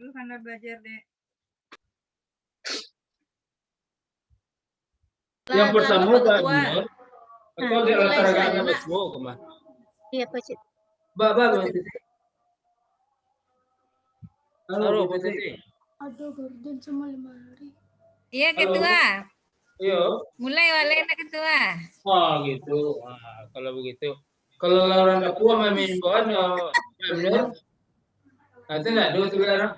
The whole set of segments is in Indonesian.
Lu karena belajar deh. Yang pertama Pak Nur, atau di olahraga Mas Bo kemana? Iya Pak Cik. Halo Bu Titi. Ada gorden sama lemari. Iya ketua. Iya. Mulai walena ketua. Oh gitu. Wah, kalau begitu. Kalau orang aku sama mimbuan Nur. Nanti enggak dulu tuh orang.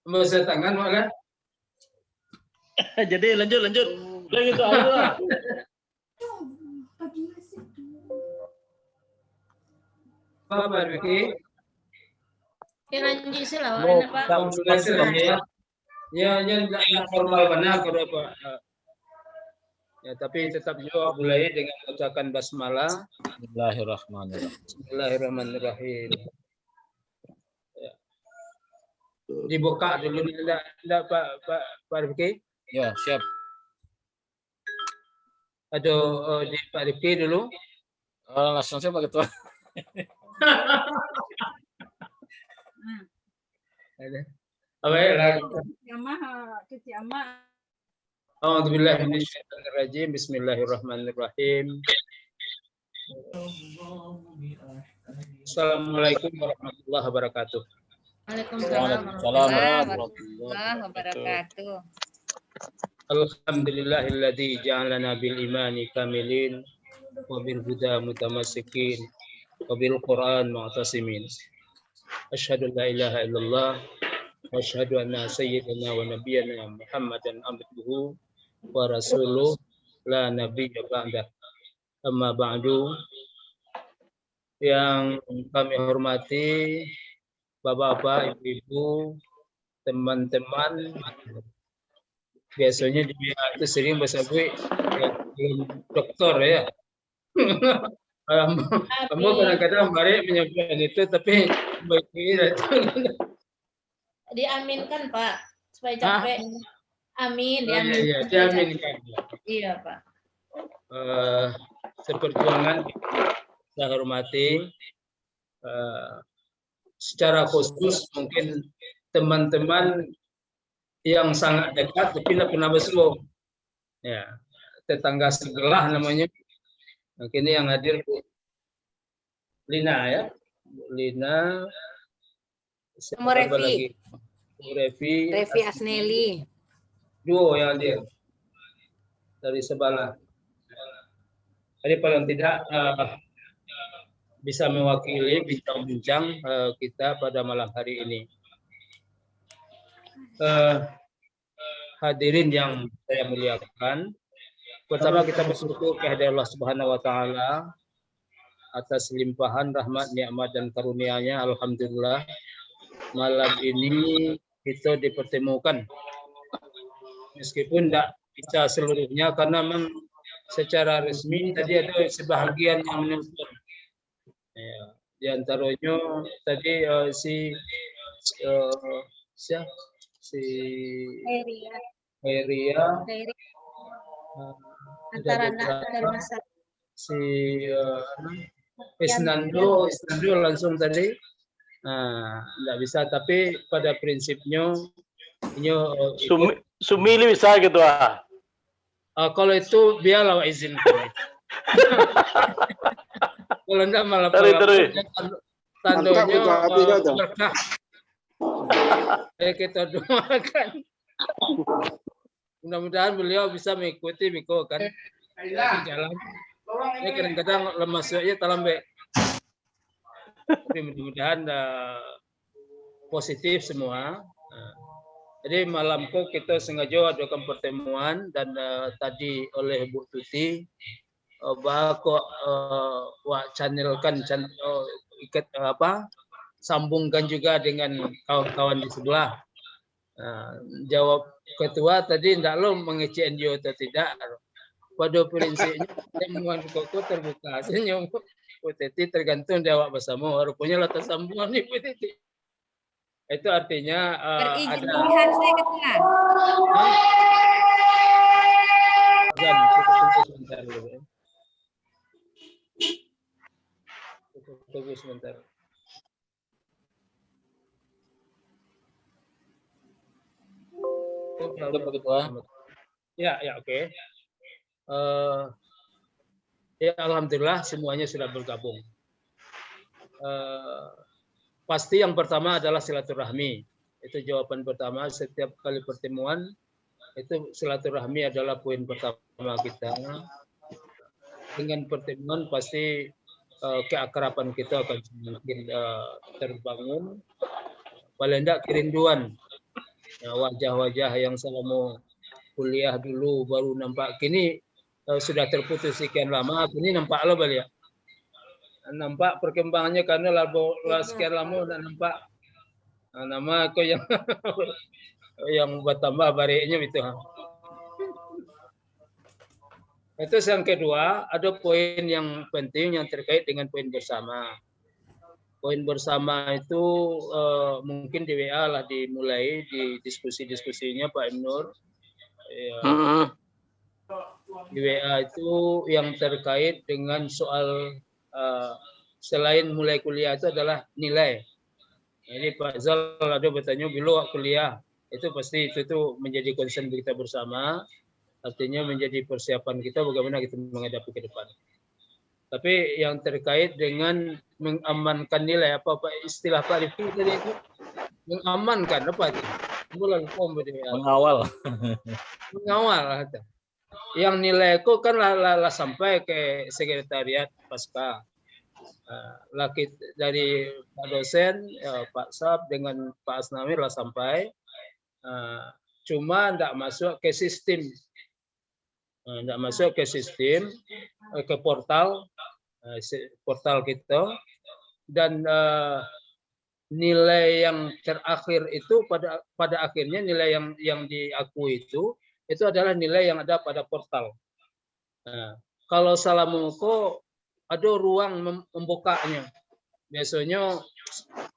Masa tangan malah. Jadi lanjut. Udah gitu aja lah. Apa Vicky? Lanjut sih lah Pak. Ya, yang formal benar kalau Pak. Ya, tapi tetap juga mulai dengan ucapan basmalah. Bismillahirrahmanirrahim. Ya. Dibuka dulu enggak Pak Rifki? Ya, siap. Aduh, di Pak Rifki dulu. Langsung saya Pak Ketua. Ada. Apa ya? A'udzubillahi minasyaitonirrajim. Bismillahirrahmanirrahim. Assalamualaikum warahmatullahi wabarakatuh. Waalaikumsalam warahmatullahi wabarakatuh. Alhamdulillahilladzi ja'alana bil imani kamilin wa bil huda mutamassikin wa bil Qur'an mu'tasimin. Asyhadu an la ilaha illallah wa asyhadu anna sayyidana wa nabiyyana Muhammadan abduhu wa rasuluh la nabiyya ba'da. Amma ba'du. Yang kami hormati Bapak-bapak, Ibu-ibu, teman-teman, biasanya dia itu sering bersabui dokter ya. Kamu kadang-kadang balik menyampaikan itu, tapi baik-baik diaminkan Pak supaya capek. Amin, diaminkan. Iya, diaminkan. Iya Pak. Seperjuangan saya hormati. Secara khusus mungkin teman-teman yang sangat dekat tapi tidak pernah bersuah. Ya, tetangga sebelah namanya. Mungkin ini yang hadir Bu Lina ya. Bu Lina. Sama Revi. Revi Asneli. Duo yang hadir. Dari sebelah. Jadi paling tidak bisa mewakili bincang-bincang kita pada malam hari ini. Hadirin yang saya muliakan, pertama kita bersyukur kehadirat Allah Subhanahu wa taala atas limpahan rahmat, nikmat dan karunia-Nya. Alhamdulillah malam ini kita dipertemukan. Meskipun tidak bisa seluruhnya karena memang secara resmi tadi ada sebahagian yang menelpon. Ya, di antaranya tadi si Heria, si Isnando langsung tadi. Nggak bisa, tapi pada prinsipnya ini Sumili bisa gitu kalau itu biarlah izinkan. Kalau enggak malah tandanya berkah. Kita doakan. Mudah-mudahan beliau bisa mengikuti Miko kan jalan. Ini kadang-kadang lemas aja talambe. Tapi mudah-mudahan positif semua. Jadi malamku kita sengaja adakan pertemuan dan tadi oleh Bu Tuti bahwa channelkan ikat sambungkan juga dengan kawan-kawan di sebelah. Jawab ketua tadi tidak lo mengecek NGO atau tidak. Pada prinsipnya temuan koko terbuka. Senyum PTT tergantung jawab bersama. Rupanya letak sambungan di PTT. Itu artinya berizin melihat saya ketua. Sebentar dulu. Tunggu sebentar. Itu Pak Ketua. Ya, oke. Ya, alhamdulillah semuanya sudah bergabung. Pasti yang pertama adalah silaturahmi. Itu jawaban pertama. Setiap kali pertemuan itu silaturahmi adalah poin pertama kita. Dengan pertemuan pasti keakraban kita akan semakin terbangun. Paling tidak kerinduan wajah-wajah yang selama kuliah dulu baru nampak, kini sudah terputus sekian lama, kini nampak lo balik ya. Nampak perkembangannya karena sekian lama udah nampak nama aku yang yang bertambah bariknya itu. Itu yang kedua, ada poin yang penting yang terkait dengan poin bersama. Poin bersama itu mungkin di WA lah dimulai di diskusi-diskusinya Pak Imnur. Ya. Di WA itu yang terkait dengan soal selain mulai kuliah itu adalah nilai. Jadi Pak Zal ada bertanya bila kuliah itu pasti itu menjadi concern kita bersama. Artinya menjadi persiapan kita bagaimana kita menghadapi ke depan. Tapi yang terkait dengan mengamankan nilai apa istilah Pak Rifki tadi itu mengamankan apa itu? Mengawal. Mengawal. Yang nilai itu kan lah sampai ke sekretariat pasca. Laki dari Pak dosen, Pak Sab dengan Pak Asnamir lah sampai. Cuma tidak masuk ke sistem. Tidak masuk ke sistem, ke portal kita, dan nilai yang terakhir itu pada akhirnya nilai yang diakui itu adalah nilai yang ada pada portal. Kalau salah mengko ada ruang membukanya. Biasanya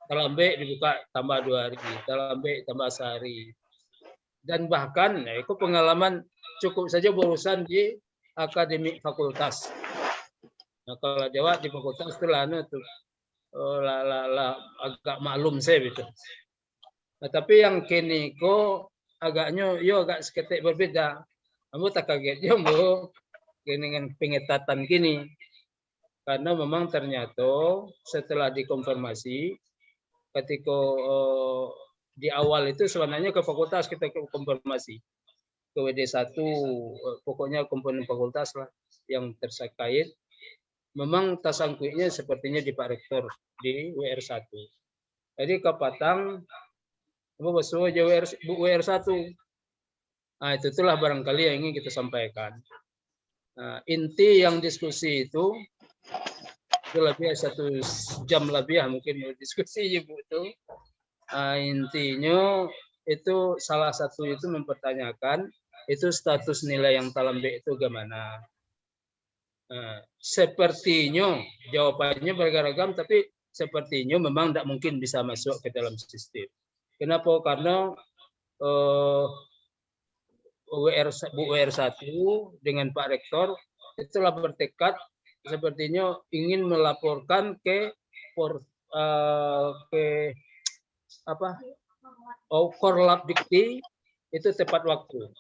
terlambat dibuka tambah 2 hari, terlambat tambah sehari. Dan bahkan itu pengalaman cukup saja berurusan di akademik fakultas. Nah, kalau Jawa di fakultas itu agak maklum saya gitu. Nah, tapi yang kini kok agaknya agak seketik berbeda. Kamu tak kaget ya Bu dengan pengetatan kini. Karena memang ternyata setelah dikonfirmasi ketika di awal itu sebenarnya ke fakultas kita konfirmasi. Ke WD1, pokoknya komponen fakultas lah yang terkait. Memang tasangkuiknya sepertinya di Pak Rektor di WR1. Jadi ke Patang, Bu WR1. Nah, itulah barangkali yang ingin kita sampaikan. Nah, inti yang diskusi itu lebih 1 jam lebih mungkin diskusi Ibu itu. Intinya itu salah satu itu mempertanyakan itu status nilai yang talambek itu gimana. Sepertinya jawabannya beragam tapi sepertinya memang tidak mungkin bisa masuk ke dalam sistem. Kenapa? Karena Bu WR1 dengan Pak Rektor itulah bertekad sepertinya ingin melaporkan ke Korlap Dikti itu tepat waktu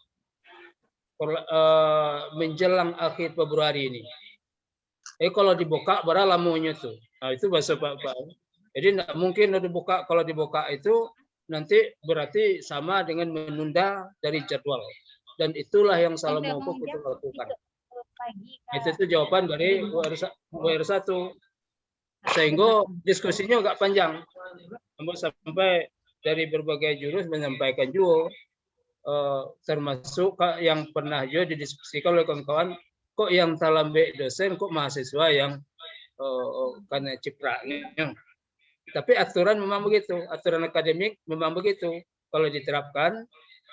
menjelang akhir Februari ini. Kalau dibuka berapa lamanya tuh? Nah, itu bahasa Pak. Jadi tidak mungkin dibuka. Kalau dibuka itu nanti berarti sama dengan menunda dari jadwal. Dan itulah yang salah mau kita lakukan. Itu jawaban dari WR1. Sehingga diskusinya agak panjang. Sampai dari berbagai jurus menyampaikan juga. Termasuk yang pernah juga didiskusikan oleh kawan-kawan, kok yang talambek dosen, kok mahasiswa yang karena cipraknya. Tapi aturan memang begitu, aturan akademik memang begitu. Kalau diterapkan,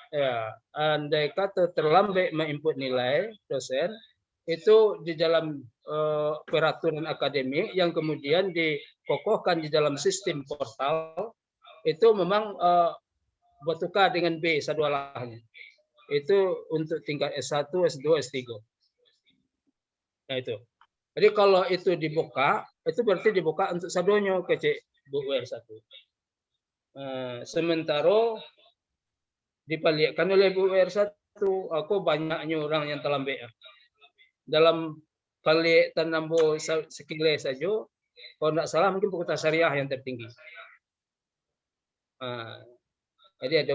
ya andai kata terlambat menginput nilai dosen, itu di dalam peraturan akademik yang kemudian dikokohkan di dalam sistem portal, itu memang bertukar dengan B sadwalahnya. Itu untuk tingkat S1, S2, S3. Nah itu. Jadi kalau itu dibuka, itu berarti dibuka untuk sadonyo ke Bu WR1. Sementara dipaliakkan oleh Bu WR1. Aku banyaknya orang yang terlambat. Dalam palik tanambo sekile saja, kalau tidak salah mungkin Fakultas Syariah yang tertinggi. Jadi ada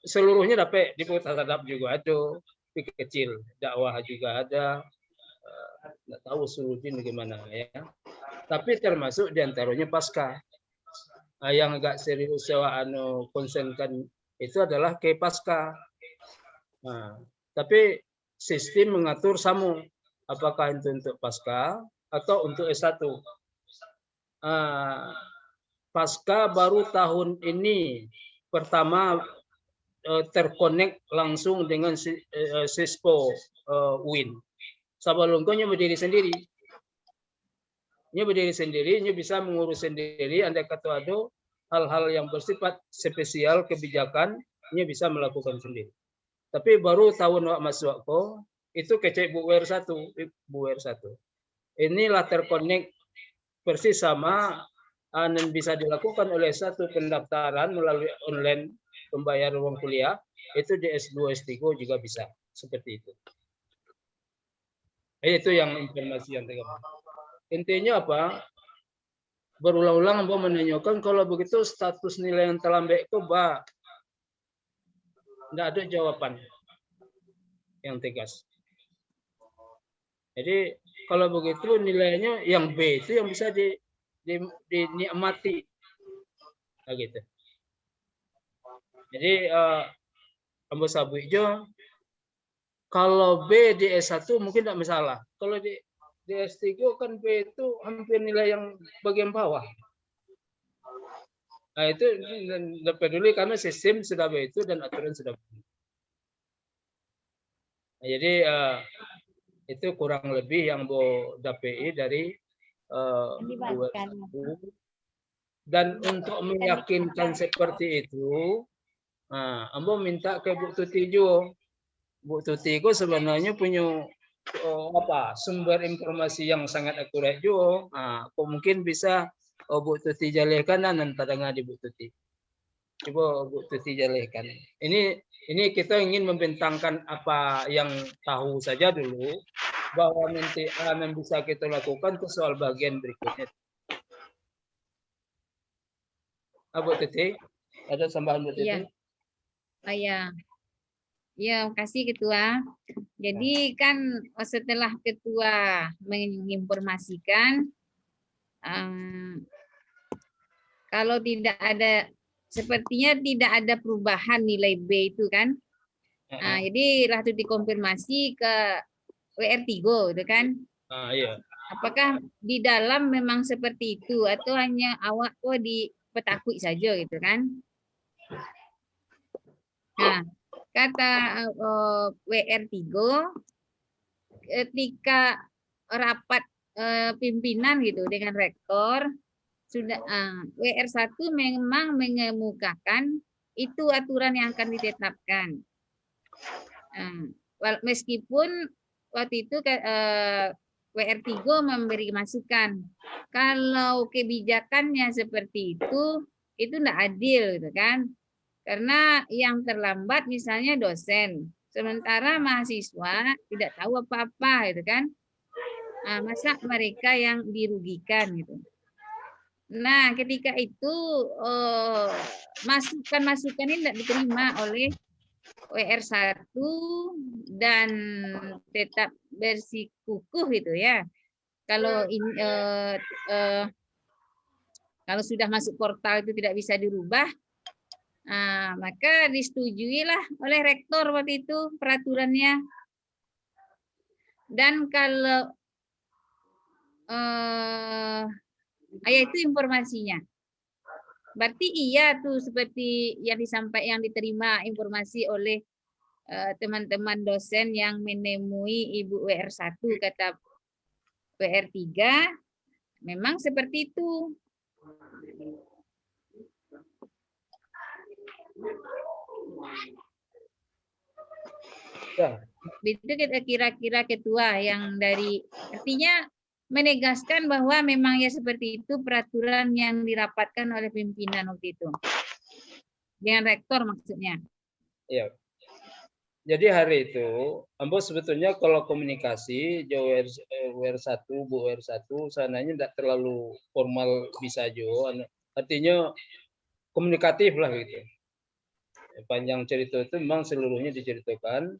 seluruhnya dapat di Fakultas Adab juga ada, tapi kecil, dakwah juga ada. Tidak tahu seluruhnya bagaimana ya. Tapi termasuk diantaranya pasca. Yang agak serius saya konsenkan itu adalah ke pasca. Tapi sistem mengatur samu, apakah itu untuk pasca atau untuk S1. Pasca baru tahun ini pertama terkonek langsung dengan Sispo UIN. Sebelumnya berdiri sendiri. Nya berdiri sendiri, nya bisa mengurus sendiri. Andai kata ada hal-hal yang bersifat spesial kebijakan, nya bisa melakukan sendiri. Tapi baru tahun masuk aku itu kecek Bu WR1, Inilah terkonek persis sama dan bisa dilakukan oleh satu pendaftaran melalui online pembayar uang kuliah, itu di S2 S3 juga bisa seperti itu. Itu yang informasi yang terkait. Intinya apa? Berulang-ulang Mbak menanyakan kalau begitu status nilai yang terlambat itu tidak ada jawaban yang tegas. Jadi kalau begitu nilainya yang B itu yang bisa dinikmati, gitu. Jadi Ambo Sabu Ijo, kalau B di S1 mungkin tidak masalah. Kalau di S3 kan B itu hampir nilai yang bagian bawah. Nah itu tidak peduli karena sistem sudah begitu dan aturan sudah begitu. Nah, jadi itu kurang lebih yang Bo DPI dari dan untuk meyakinkan seperti itu, Ambo minta ke Bu Tuti juga. Bu Tuti itu sebenarnya punya sumber informasi yang sangat akurat juga. Mungkin bisa Bu Tuti jalihkan dan tadanga di Bu Tuti. Coba Bu Tuti jalihkan. Ini kita ingin membentangkan apa yang tahu saja dulu, bahwa nanti yang bisa kita lakukan ke soal bagian berikutnya. Bu Tuti, ada tambahan Bu Tuti? Iya. Ya, kasih Ketua. Jadi kan setelah Ketua menginformasikan, kalau tidak ada, sepertinya tidak ada perubahan nilai B itu kan. Jadi lalu dikonfirmasi ke WR3 itu kan. Iya. Apakah di dalam memang seperti itu atau hanya awak kok dipetakui saja gitu kan. Nah, kata WR3 ketika rapat pimpinan gitu dengan rektor sudah WR1 memang mengemukakan itu aturan yang akan ditetapkan. Meskipun waktu itu WR3 memberi masukan kalau kebijakannya seperti itu tidak adil gitu kan. Karena yang terlambat misalnya dosen, sementara mahasiswa tidak tahu apa-apa gitu kan. Masa mereka yang dirugikan gitu. Nah, ketika itu masukan-masukan ini tidak diterima oleh WR1 dan tetap bersikukuh gitu ya. Kalau kalau sudah masuk portal itu tidak bisa dirubah. Maka disetujuilah oleh rektor waktu itu peraturannya. Dan kalau itu informasinya. Berarti iya tuh seperti yang disampaikan, yang diterima informasi oleh teman-teman dosen yang menemui Ibu WR1 kata WR3 memang seperti itu. Itu kira-kira Ketua yang dari artinya menegaskan bahwa memang ya seperti itu peraturan yang dirapatkan oleh pimpinan waktu itu dengan rektor maksudnya. Ya. Jadi hari itu, ambo sebetulnya kalau komunikasi WR1, Bu WR1, sananya tidak terlalu formal bisa jo. Artinya komunikatif lah gitu. Panjang cerita itu memang seluruhnya diceritakan,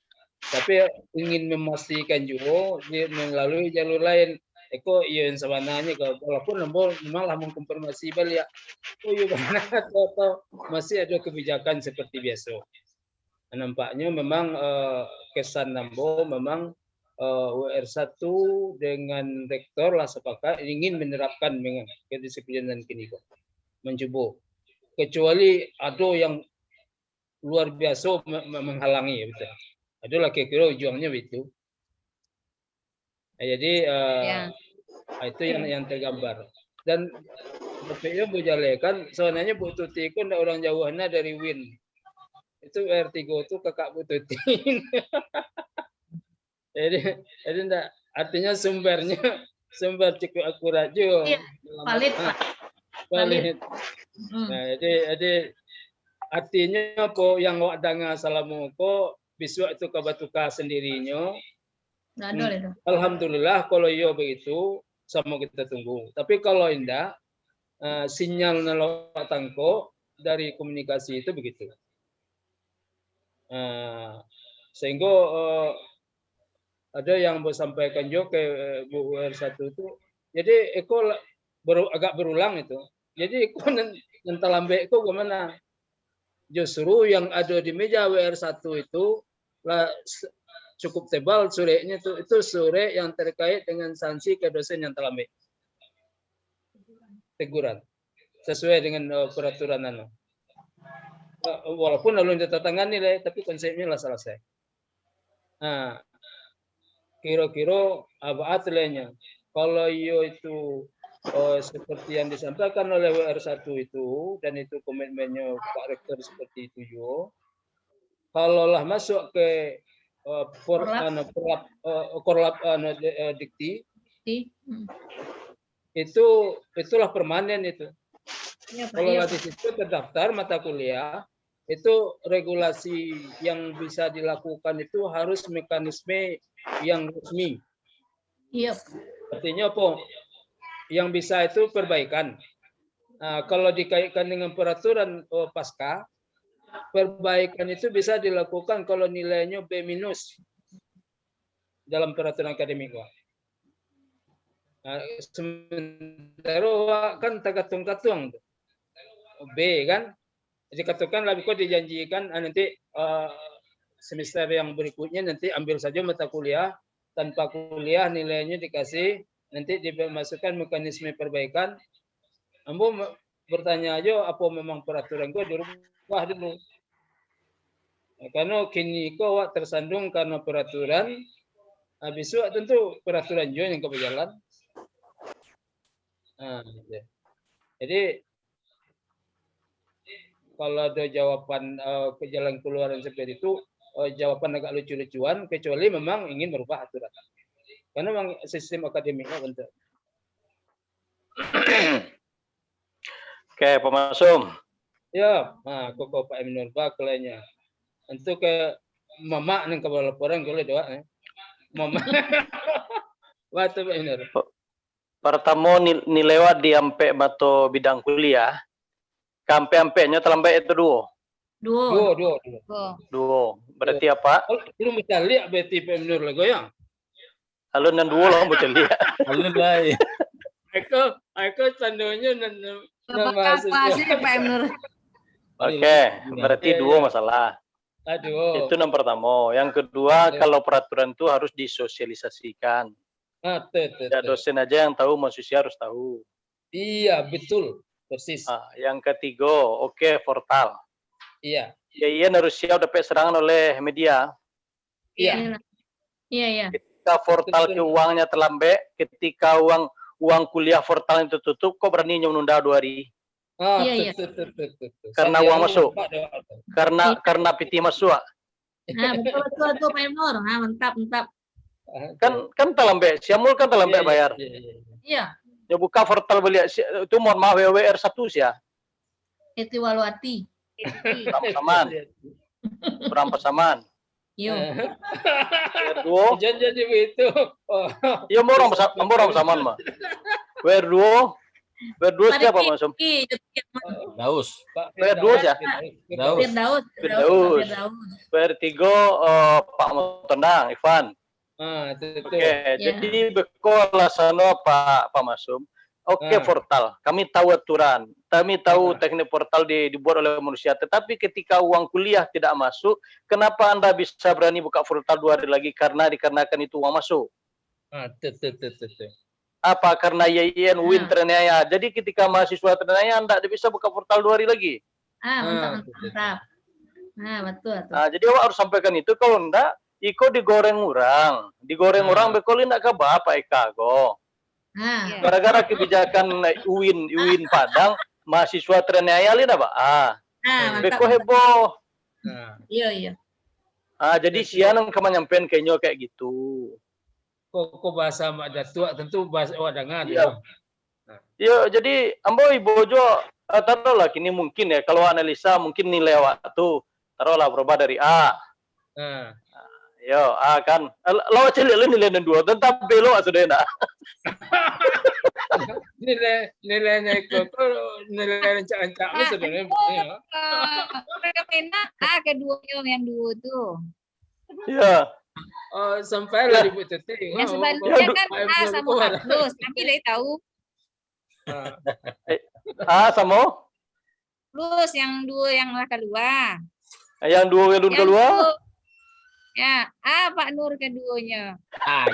tapi ingin memastikan juga melalui jalur lain. Eko iya yang sebenarnya walaupun memang lah mengkonfirmasi balik ya. Oh iya benar atau masih ada kebijakan seperti biasa. Nampaknya memang kesan Nambo memang WR1 dengan rektor lah sepakat ingin menerapkan dengan kedisiplinan kini kok. Mencoba. Kecuali ada yang luar biasa menghalangi betul. Adalah kira-kira ujungnya itu. Jadi itu yang tergambar. Dan BPU berjalekan sebenarnya Bu Tuti itu ndak orang jauhnya dari Win. Itu R3 itu kakak Bu Tuti. jadi enggak, artinya sumber cukup akurat juga. Iya, valid, Pak. Valid. Nah, jadi artinya apa yang wak danga salamu ko besok itu kabatuka sendirinya. Itu. Alhamdulillah kalau iya begitu sama kita tunggu. Tapi kalau enggak sinyal nelok tangko dari komunikasi itu begitu. Sehingga ada yang mau sampaikan juga ke Bu WR1 itu. Jadi Eko agak berulang itu. Jadi Eko nentalambe Eko gimana? Justru yang ada di meja WR1 itu lah cukup tebal surenya itu sure yang terkait dengan sanksi ke dosen yang telah teguran sesuai dengan peraturan walaupun lalu ditatangani tapi konsepnya lah selesai. Nah, kira-kira apa atlenya kalau itu seperti yang disampaikan oleh WR1 itu dan itu komitmennya Pak Rektor seperti itu yo. Kalaulah masuk ke korlap dikti itulah permanen itu. Ya, kalau di situ terdaftar mata kuliah itu regulasi yang bisa dilakukan itu harus mekanisme yang resmi. Iya. Artinya apa? Yang bisa itu perbaikan. Nah, kalau dikaitkan dengan peraturan pasca, perbaikan itu bisa dilakukan kalau nilainya B- dalam peraturan akademik. Nah, sementara kan terkatung-katung B kan, dikatakan lebih kok dijanjikan nanti semester yang berikutnya nanti ambil saja mata kuliah tanpa kuliah nilainya dikasih nanti dimasukkan mekanisme perbaikan. Ambo bertanya aja apa memang peraturan gue dirubah dulu. Karena kini kau tersandung karena peraturan, habis itu tentu peraturan juga yang berjalan. Nah, jadi kalau ada jawaban ke jalan keluaran seperti itu, jawaban agak lucu-lucuan, kecuali memang ingin merubah aturan. Karena memang sistem akademiknya bentuk. Oke, Pak Masum. Ya, nah, kok Pak Eminur baklanya. Untuk ke mama nih ke laporan boleh doa ya. Mama. Waktu Pak Eminur. Pertama nilewat di ampe bato bidang kuliah. Kampe-ampenya terlambat itu Duo. Berarti apa? Belum bisa lihat berarti Pak Eminur lagi ya. Alun dan duo lah bisa lihat. Alun lah. Aku tandanya Apakah hasilnya Pak Eminur? Oke, berarti duo masalah. Aduh. Itu yang pertama. Yang kedua, kalau peraturan itu harus disosialisasikan. Ya, dosen aja yang tahu, mahasiswa harus tahu. Iya, betul. Persis. Yang ketiga, portal. Iya. Ya, harus siap dapat serangan oleh media. Iya. Ketika portal uangnya terlambat, ketika uang kuliah portal itu tutup, kok berani menunda 2 hari? Iya. Karena uang masuk. Karena PT masuk. Nah, betul Pak Eminur. Nah, mantap. Kan terlambat. Siamul kan terlambat bayar. Iya. Ya buka portal beli itu mohon maaf WR1 sih ya. Itu Waluati. Sama-sama. Berampas aman. Yo. Duo. Jangan jadi begitu. Oh. Iya, mau orang saman mah. Duo siapa Masum? Daus. Duo siapa? Daus. Firdaus. Tigo Pak Motondang, Ivan. Oke, jadi bekola sana Pak Masum. Oke, portal. Kami tahu aturan. Kami tahu teknik portal dibuat oleh manusia. Tetapi ketika uang kuliah tidak masuk, kenapa Anda bisa berani buka portal 2 hari lagi? Dikarenakan itu uang masuk. Apa? Karena YIN Win terniaya. Jadi ketika mahasiswa terniaya, Anda bisa buka portal 2 hari lagi. Mantap. Nah, betul. Jadi awak harus sampaikan itu. Kalau enggak, Iko digoreng orang. Bekoli enggak ke Bapak Eka go. Gara-gara kebijakan UIN Padang, mahasiswa terniaya lihat Pak. Beko heboh. Iya. Jadi siang kamu nyampein kayaknya kayak gitu. Kok bahasa mak datua tentu bahasa wadangan. Iya, jadi ambo ibojo taruhlah kini mungkin ya kalau analisa mungkin nilai waktu taruhlah berubah dari A. Yo, A kan. Lo cilik nilai 2 tetap B lo sudah enak. Nilainya itu nilai rancak-rancak lu sebenarnya. Mereka enak keduanya yang dua tuh. Iya. Sampai lah Ibu Tuti. Yang sebaliknya kan A sama A plus, tapi dia tahu. A sama Plus yang dua yang kedua. Yang dua kedua? Ya, A Pak Nur keduanya.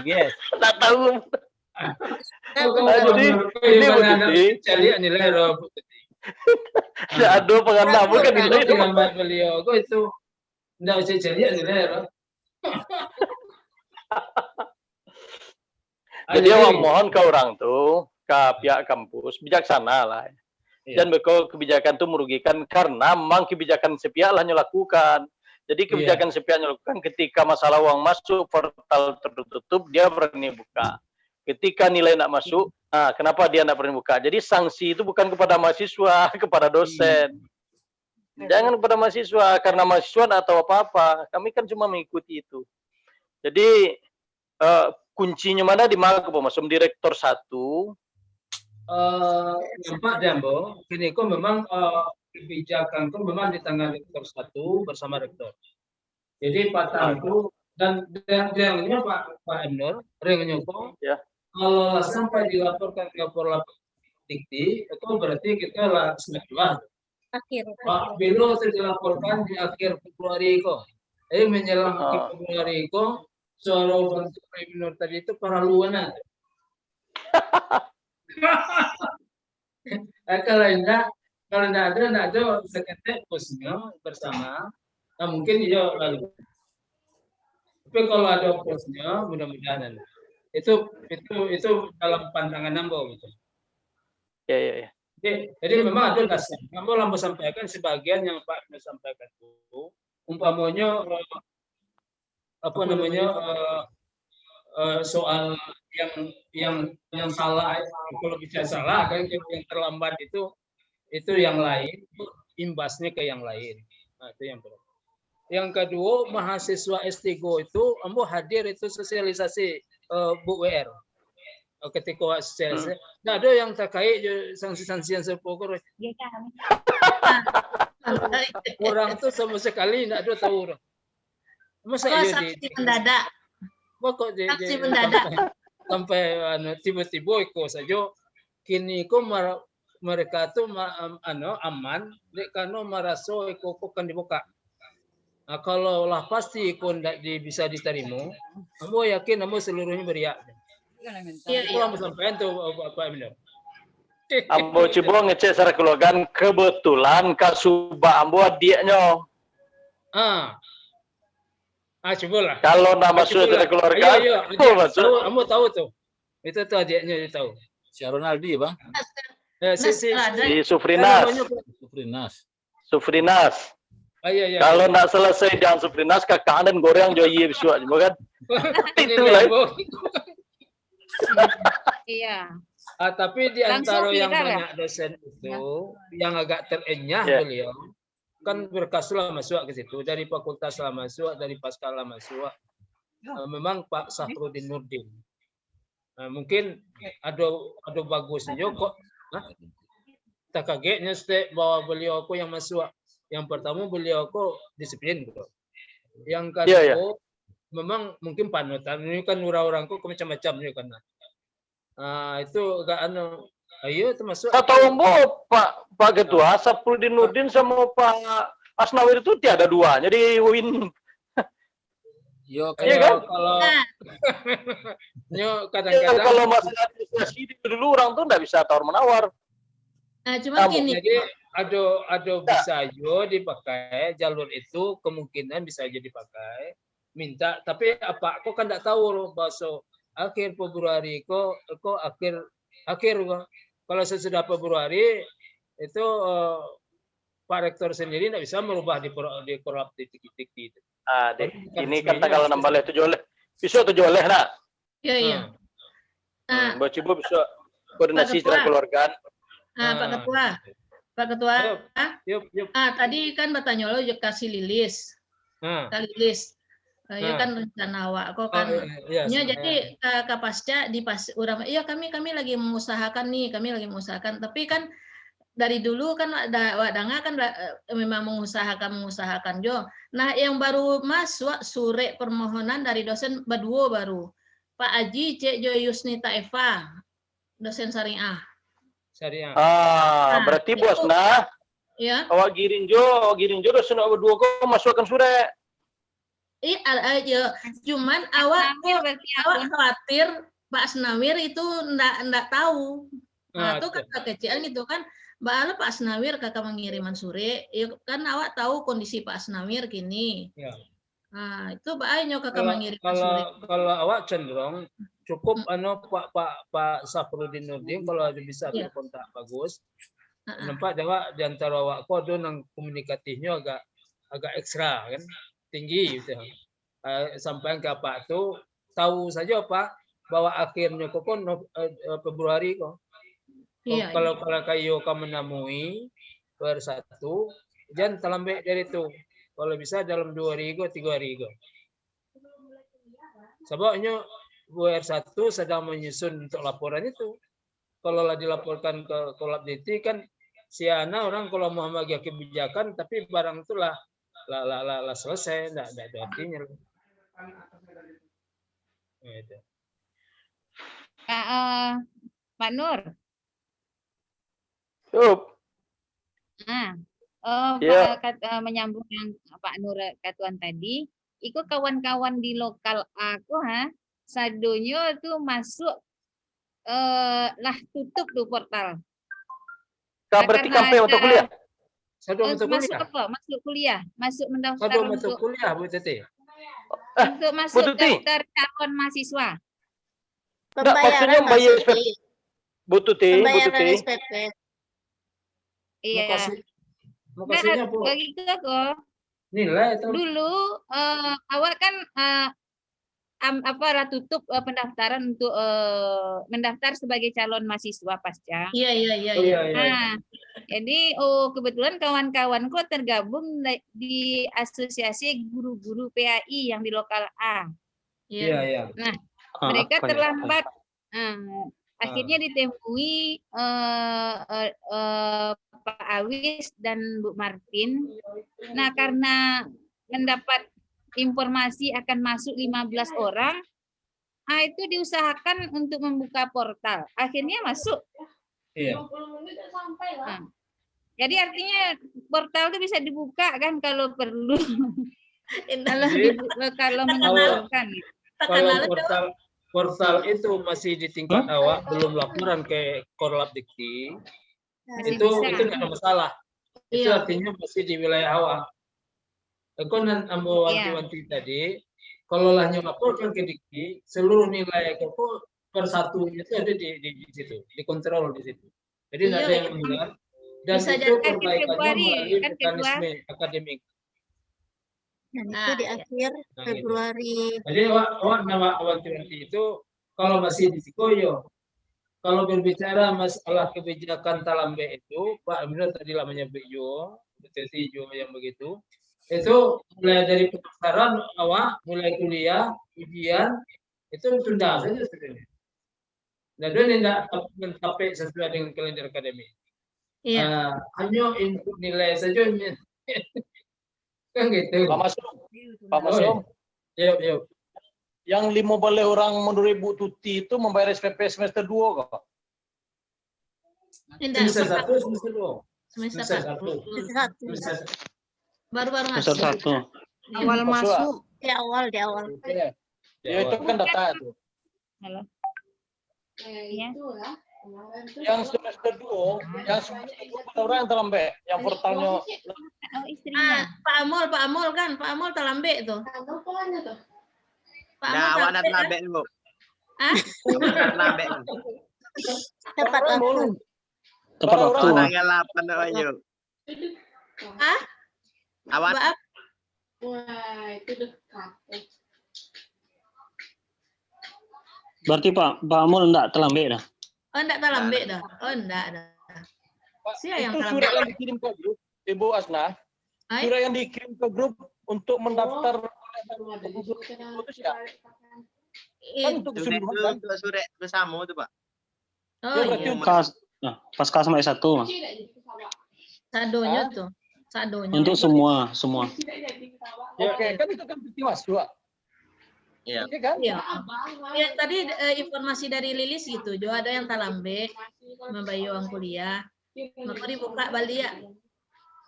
Yes. Tak tahu. Jadi ini Bu Tuti. Cari nilai Bu Tuti. Aduh, pengenal bukan nilai gambar beliau. Kok itu enggak usah cari nilai. Jadi awak mohon ke orang tuh, ke pihak kampus bijaksana lah. Dan kebijakan itu merugikan karena memang kebijakan sepihak lah lakukan. Jadi kebijakan sepihak lakukan ketika masalah uang masuk portal tertutup dia berani buka. Ketika nilai nak masuk, kenapa dia nak berani buka? Jadi sanksi itu bukan kepada mahasiswa, kepada dosen. Jangan kepada mahasiswa karena mahasiswa tidak tahu apa-apa. Kami kan cuma mengikuti itu. Jadi kuncinya mana di mana Pak Masum Direktur 1? Nampak Jambo, kini kok memang kebijakan kok memang di tangan Rektor 1 bersama Rektor. Jadi Pak Tangku dan realnya Pak Emnur, realnya kok kalau sampai dilaporkan ke lapor dikti, itu berarti kita lah semestinya. Pak Bilo sudah dilaporkan di akhir Februari kok. Menjelang akhir Februari kok soal bantu Pak Emnur tadi itu paraluan. Kalau enggak ada sekretariat posnya bersama, mungkin dia lalu. Tapi kalau ada posnya, mudah-mudahan itu dalam pandangan Nambo gitu. Ya. Jadi memang ada dasar. Nambo sampaikan sebagian yang Pak sampaikan itu, umpamanya soal yang salah, kalau bisa salah kan yang terlambat itu yang lain, imbasnya ke yang lain. Nah, itu yang pertama. Yang kedua, mahasiswa S3 itu ambo hadir itu sosialisasi Bu WR. Ketika sosialisasi, nah, ada yang terkait sanksi-sanksi yang sepokor. Orang itu sama sekali tidak ada tahu. Masa sanksi mendadak. Sanksi mendadak. Sampai tiba-tiba iko saja kini ko mereka tu aman karena merasa iko kan dibuka. Nah, kalau lah pasti iko tidak bisa diterima, ambo yakin ambo seluruhnya beriak. Itu ambo sampaikan tu Pak Emnur. Ambo coba ngecek secara keluarga, kebetulan Kak Suba ambo adiknya. Coba lah. Kalau nama sudah keluarga, kamu tahu tuh. Itu tuh adiknya dia tahu. Si Ronaldi, Bang. Si Sufrinas. Iya. Kalau nak selesai dengan Sufrinas, kakak dan goreng joyi bisuak juga kan. Itu lah. Iya. Tapi di antara yang banyak dosen itu, yang agak terenyah beliau, kan berkas lah masuk ke situ, dari fakultas lah masuk, dari pasca lah masuk. Memang Pak Safrudin Nurdin. Mungkin ada bagusnya kok. Tak kagetnya bahwa beliau aku yang masuk. Yang pertama beliau aku disiplin bro. Yang kedua memang mungkin panutan. Ini kan orang-orangku macam-macam ya kan. Itu agak ayo termasuk. Tahu Pak Ketua Safrudin Nurdin sama Pak Asnawir itu tiada dua. Jadi win. Yo Iya kan? Kalau kadang-kadang Kalau masalah administrasi dulu orang tuh nggak bisa tawar menawar. Nah, cuma gini. Jadi ada bisa aja dipakai jalur itu, kemungkinan bisa aja dipakai. Minta, tapi apa? Kok kan nggak tahu loh bahasa akhir Februari kok akhir kalau sesudah Februari itu Pak Rektor sendiri nggak bisa merubah di korlap titik-titik itu. Ini kan tanggal 16 itu oleh. Bisa tuh oleh nak. Iya. Baca ibu bisa koordinasi secara keluarga. Pak Ketua. Yuk. Tadi kan bertanya lo kasih lilis. Lilis. Ya kan rencana awak kok kan. Jadi ke pasca di pas urang. Iya kami lagi mengusahakan nih, tapi kan dari dulu kan ada wadanga kan memang mengusahakan Jo. Nah, yang baru masuk sure permohonan dari dosen berdua baru. Pak Aji Cek Joy Yusnita Eva, dosen syariah. Berarti bos ya. Awak Girinjo dosen berdua kok masukkan sure. Cuman awak khawatir Pak Asnawir itu enggak tahu. Itu kan kekecilan gitu kan. Mbak Pak Asnawir kakak mengiriman sore, ya kan awak tahu kondisi Pak Asnawir gini. Ya. Itu banyak kakak mengiriman sore. Kalau awak cenderung cukup Pak Safrudin Nurdin kalau ada bisa kontak bagus. Nampak jawab di antara awak kode yang komunikatifnya agak ekstra kan, tinggi gitu. Sampai ke Pak tuh tahu saja Pak bahwa akhirnya kok Februari kok. Kalau kayu kamu menemui per 1, jangan terlambat dari itu. Kalau bisa dalam 2 hari 3 hari. Sebabnya WR1 sedang menyusun untuk laporan itu. Kalau dilaporkan ke Kolab DT kan siana orang kalau mau bagi kebijakan tapi barang itu lah selesai, enggak ada artinya. Gitu. Pak Nur. Menyambung yang Pak Nur katuan tadi, itu kawan-kawan di lokal aku sadonyo itu masuk lah tutup tuh portal. Berarti sampai untuk kuliah. Masuk kuliah, masuk mendaftar untuk kuliah Bu Tete. Untuk masuk daftar calon mahasiswa. Maksudnya bayar SPP. Bu Tuti. Iya. Maksudnya bagi kok. Nilai itu. Dulu awal kan tutup pendaftaran untuk mendaftar sebagai calon mahasiswa pasca. Iya. Jadi kebetulan kawan-kawanku tergabung di asosiasi guru-guru PAI yang di lokal A. Iya. Nah, mereka terlambat. Akhirnya ditemui Pak Awis dan Bu Martin. Nah, karena mendapat informasi akan masuk 15 orang, itu diusahakan untuk membuka portal. Akhirnya masuk. Iya. Jadi artinya portal itu bisa dibuka kan kalau perlu. Kalau menyenangkan. Kalau portal itu masih di tingkat awak, belum laporan ke Korlap Dikti, itu nggak ada masalah. Itu artinya masih di wilayah awak. Ekonan ambo wanti-wanti tadi, kalau lah laporkan ke Dikti, seluruh nilai koko per satunya itu ada di situ, dikontrol di situ. Jadi nggak ada yang melanggar. Dan itu perbaikannya melalui mekanisme akademik. Dan itu di akhir Februari. Jadi awak nama wanti-wanti itu kalau masih di Sikoyo, kalau berbicara masalah kebijakan Talambe itu, Pak Emil tadi namanya Bejo, BTC Jo yang begitu, itu mulai dari pendaftaran awak, mulai kuliah, ujian, itu tunda saja sebenarnya. Nah, dia tidak mencapai sesuai dengan kalender akademik. Iya. Hanya input nilai saja. Kan gitu. Pak Masum. Yuk. Yang 15 orang menurut Ibu Tuti itu membayar SPP semester 2 kok? Semester 1, semester 2. Semester 1. Baru-baru Semester masuk. 1. Awal masuk. Di awal. Ya itu kan data itu. Halo. Ya. Yang semester 2, yang semester 2 orang yang Talambe, yang portalnya. Oh, istrinya. Pak Amol kan, Pak Amol Talambe itu. Pak Amol Awak nak Talambe. Talambe, Bu. Ah? Talambe. Tepat waktu. Tepat waktu. Tanggal 8 ayo. Ah? Awak Maaf. Wah, itu dekat. Berarti Pak Amul enggak Talambe dah. Oh, enggak Talambe dah. Oh, enggak dah. Siapa yang Itu Talambe? surat yang dikirim ke grup, Ibu Asna. Hai? Surat yang dikirim ke grup untuk mendaftar kan untuk keseluruhan kan? itu surat bersama tuh, Pak. Oh, berarti iya. Pas kelas sampai 1. Sadonya tuh. Sadonya. Untuk semua. Oke, kan itu kan bukti mahasiswa. Iya. Oke kan? Iya. Ya, tadi informasi dari Lilis gitu. Jo ada yang Talambe membayar uang kuliah. Maka dibuka balik ya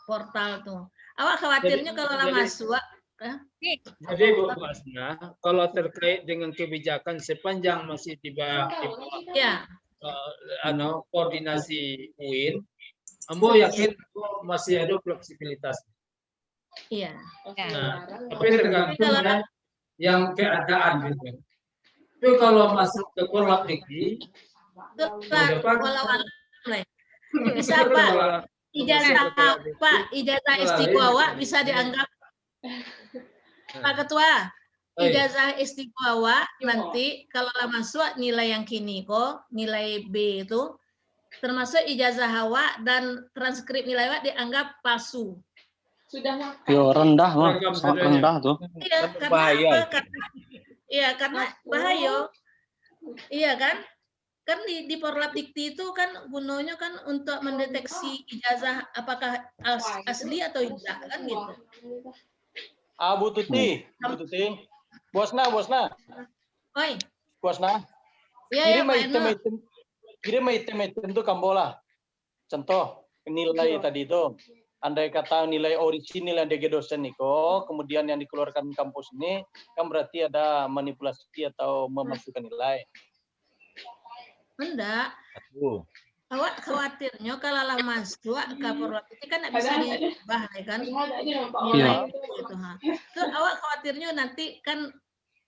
portal tuh. Awak khawatirnya kalau lama masuk. Jadi Bu Asna, kalau terkait dengan kebijakan sepanjang masih di bawah Ya. koordinasi UIN, Ambo yakin masih ada fleksibilitas. Iya. Nah, tapi tergantung ya yang keadaan gitu. Itu kalau masuk ke Korlap Dikti, bisa Pak ijazah istiqomah bisa dianggap Pak Ketua, ijazah istiqomah nanti kalau masuk nilai yang kini kok nilai B itu termasuk ijazah Hawa dan transkrip nilai Hawa dianggap palsu. Yo rendah mah, sangat rendah tuh. Iya, karena Bahaya. apa? Iya, karena bahaya. Iya kan? Kan di Porlab Dikti itu kan gunanya kan untuk mendeteksi ijazah apakah asli atau tidak kan gitu. Bu Tuti. Bosna. Oi. Bosna. Iya, Kirim item itu kambola. Contoh nilai tadi itu. Andai kata nilai orisinil yang DG dosen Niko, kemudian yang dikeluarkan kampus ini, kan berarti ada manipulasi atau memasukkan nilai. Enggak. Awak khawatirnya kalau lah masuk ke Porlab itu kan tidak bisa diubah kan? Nilai itu gitu, Itu awak khawatirnya nanti kan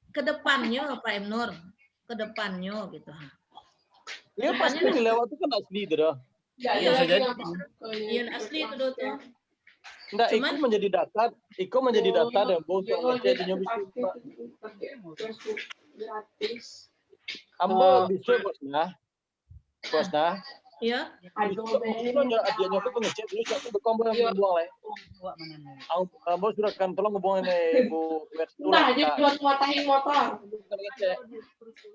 ke depannya Pak Emnur, ke depannya gitu. Ya pasti nilai waktu kan asli itu dah. Iya, asli itu tuh. Enggak, itu menjadi data dan bocor jadinya bisa. Ambo bisa Bosna. Iya. Dia tuh ngecek dulu satu berkompor yang buang lah. Ambo sudah kan tolong hubungin Bu Wers. Nah, jadi buat matahin motor.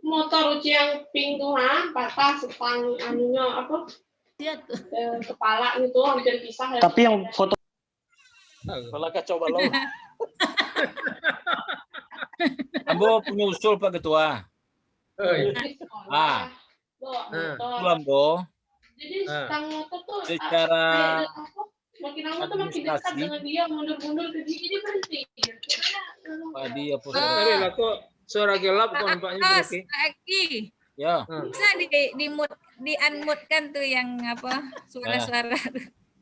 Motor uci yang pink tuh patah setang anunya apa? Kepala itu hampir pisah. Tapi yang foto Kalau coba lo. Ambo punya usul Pak Ketua. Usul Ambo. Jadi setang motor tuh secara makin lama tuh makin dekat dengan dia mundur ke dia jadi berhenti. Padi apa? Tapi lah kok suara gelap kok nampaknya berarti. Ya. Bisa di unmute kan tuh yang apa suara-suara.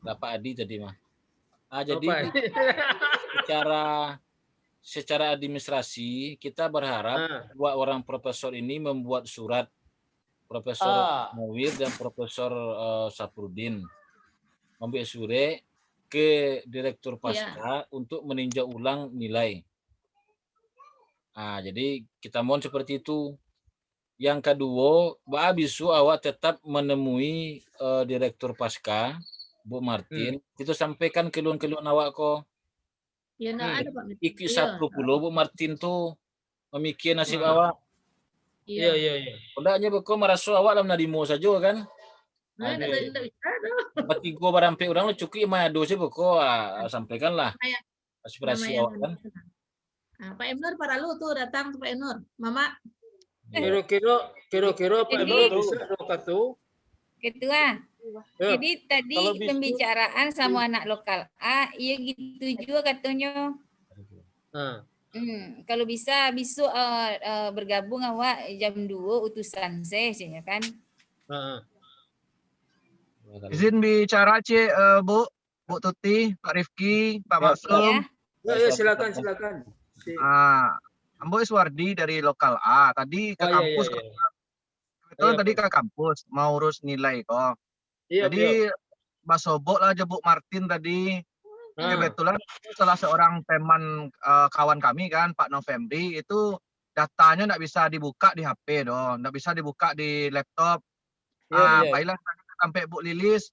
Bapak Adi tadi mah. Jadi secara administrasi kita berharap dua orang profesor ini membuat surat, Profesor Mawir dan Profesor Saprudin, membuat surat ke Direktur Pasca untuk meninjau ulang nilai. Jadi kita mohon seperti itu. Yang kedua, bisu awak tetap menemui Direktur Pasca, Bu Martin. Itu sampaikan keluhan-keluhan awak kok. Ya, ada Pak. Ikut 10 Bu Martin tuh memikir nasib awak. Iya. Udahnya beko merasa awak dalam nadimo saja kan. Tiga barampe orang lo cukup madu sih beko sampaikanlah aspirasi awak kan. Nah, Pak Emnur para lu tuh datang Pak Emnur, Mama. Kira-kira Pak Emnur bisa tuh. Ketua. Jadi tadi pembicaraan sama anak lokal A, iya gitu juga katanya. Kalau bisa besok bergabung awak jam 2 utusan saya kan. Izin bicara Bu Tuti, Pak Rifki, Pak Maksum. Ya, silakan. Ambo Iswardi dari lokal A. Tadi ke kampus. Kebetulan tadi ke kampus mau urus nilai kok. Jadi basobok lah aja Bu Martin tadi. Kebetulan salah seorang teman kawan kami kan Pak November itu datanya nggak bisa dibuka di HP dong, nggak bisa dibuka di laptop. Baiklah sampai Bu Lilis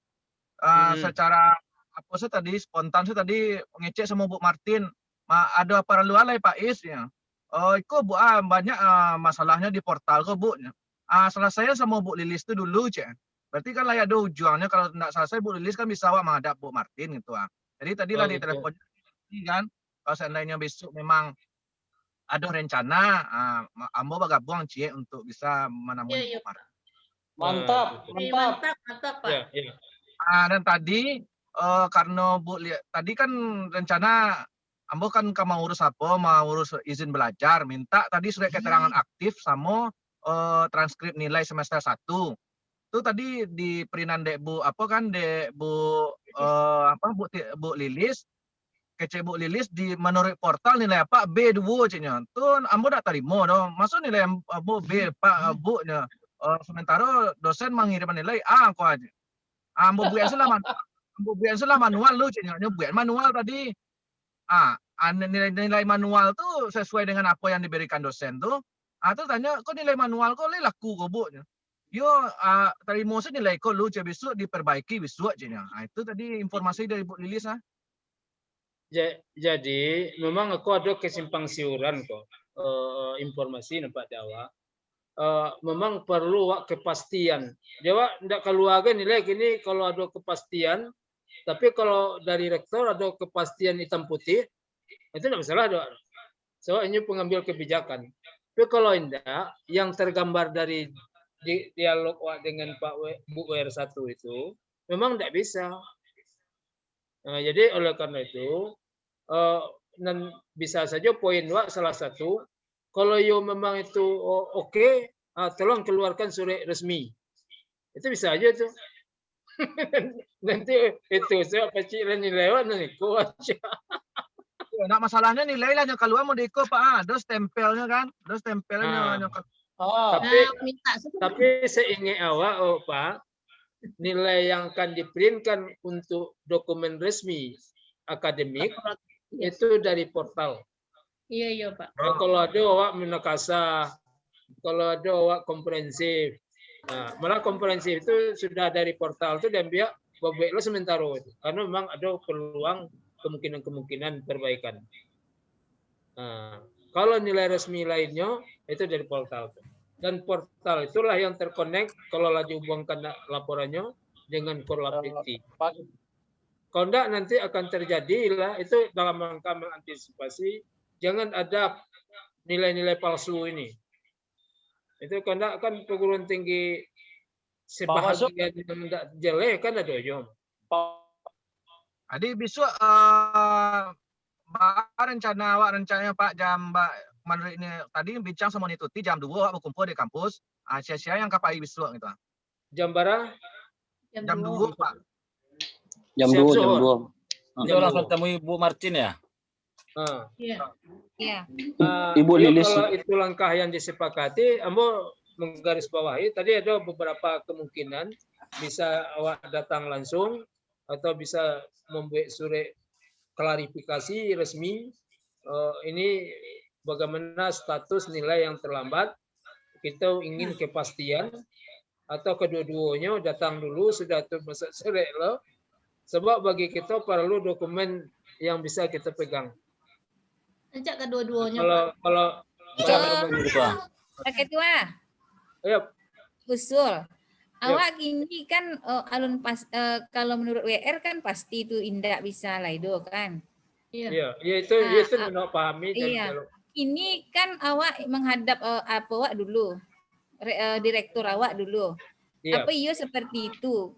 secara apa sih tadi spontan sih tadi ngecek sama Bu Martin, ada perlu alai Pak Is ya. Itu Bu banyak masalahnya di portal kok Bu. Selesai sama Bu Lilis itu dulu cek. Berarti kan layak ada ujungnya kalau tidak selesai Bu Lilis kan bisa menghadap Bu Martin gitu. Jadi tadi lah di telepon kan kalau seandainya besok memang ada rencana Ambo bergabung cie untuk bisa menemui Bu Martin. Mantap Pak. Dan tadi karena Bu tadi kan rencana Ambo kan mau urus mau urus izin belajar, minta tadi surat keterangan aktif sama transkrip nilai semester 1. Itu tadi di perinan Dek Bu Bu Lilis. Kece Bu Lilis di menurut portal nilai apa B2 cenya. Tuh Ambo tak terima dong. Masuk nilai Ambo B Pak Bu nya. Sementara dosen mengirim nilai A kok aja. Ambo buat manual lu cenya. Buat manual tadi. Nilai manual tuh sesuai dengan apa yang diberikan dosen tuh. Terus tanya kok nilai manual kok laku kok Bu. Yo terima sih nilai kok lu besok diperbaiki besok cenya. Itu tadi informasi dari Bu Lilis Jadi memang aku ada kesimpang siuran kok informasi nampak Jawa. Memang perlu kepastian. Jawa tidak keluarga nilai gini kalau ada kepastian. Tapi kalau dari rektor ada kepastian hitam putih, itu tidak masalah doa. So ini pengambil kebijakan. Tapi kalau tidak, yang tergambar dari dialog dengan Pak Bu WR1 itu memang tidak bisa. Jadi oleh karena itu dan bisa saja poin salah satu kalau memang itu oke, tolong keluarkan surat resmi. Itu bisa aja tuh. Nanti itu saya pasti nilai nanti kuat. Nah masalahnya nilai lah yang keluar mau diikut Pak. Ada stempelnya kan, ada stempelnya. Tapi seingat awak Pak, nilai yang akan diprintkan untuk dokumen resmi akademik itu dari portal. Iya Pak. Kalau ada awak menakasa, kalau ada awak komprehensif, malah komprehensif itu sudah dari portal itu dan biar bobek lo sementara itu, karena memang ada peluang kemungkinan perbaikan. Kalau nilai resmi lainnya itu dari portal dan portal itulah yang terkonek kalau lagi hubungkan laporannya dengan Korlapiti. Kalau enggak nanti akan terjadi lah itu dalam rangka mengantisipasi jangan ada nilai-nilai palsu ini. Itu karena kan perguruan tinggi sebahagian yang tidak jelek kan ada jom. Jadi besok rencananya Pak jam menurut ini tadi bincang sama Nituti jam 2 berkumpul di kampus. Sia-sia yang kapai besok gitu. Jam berapa? Jam 2 Pak. Jam 2. Dia langsung temui Bu Martin ya? Iya. Ibu Lilis. Kalau itu langkah yang disepakati, Ambo menggarisbawahi tadi ada beberapa kemungkinan bisa awak datang langsung atau bisa membuat surat klarifikasi resmi ini bagaimana status nilai yang terlambat kita ingin kepastian atau kedua-duanya datang dulu sudah tuh masa sore lo. Sebab bagi kita perlu dokumen yang bisa kita pegang. Ajak kedua-duanya. Kalau Pak Ketua. Yep. Usul. Awak gini kan alun pas kalau menurut WR kan pasti itu Indah bisa Laido kan. Iya, itu menurut pahami. Iya. Ini kan awak menghadap apa awak dulu, direktur awak dulu. Iya. Apa iyo seperti itu?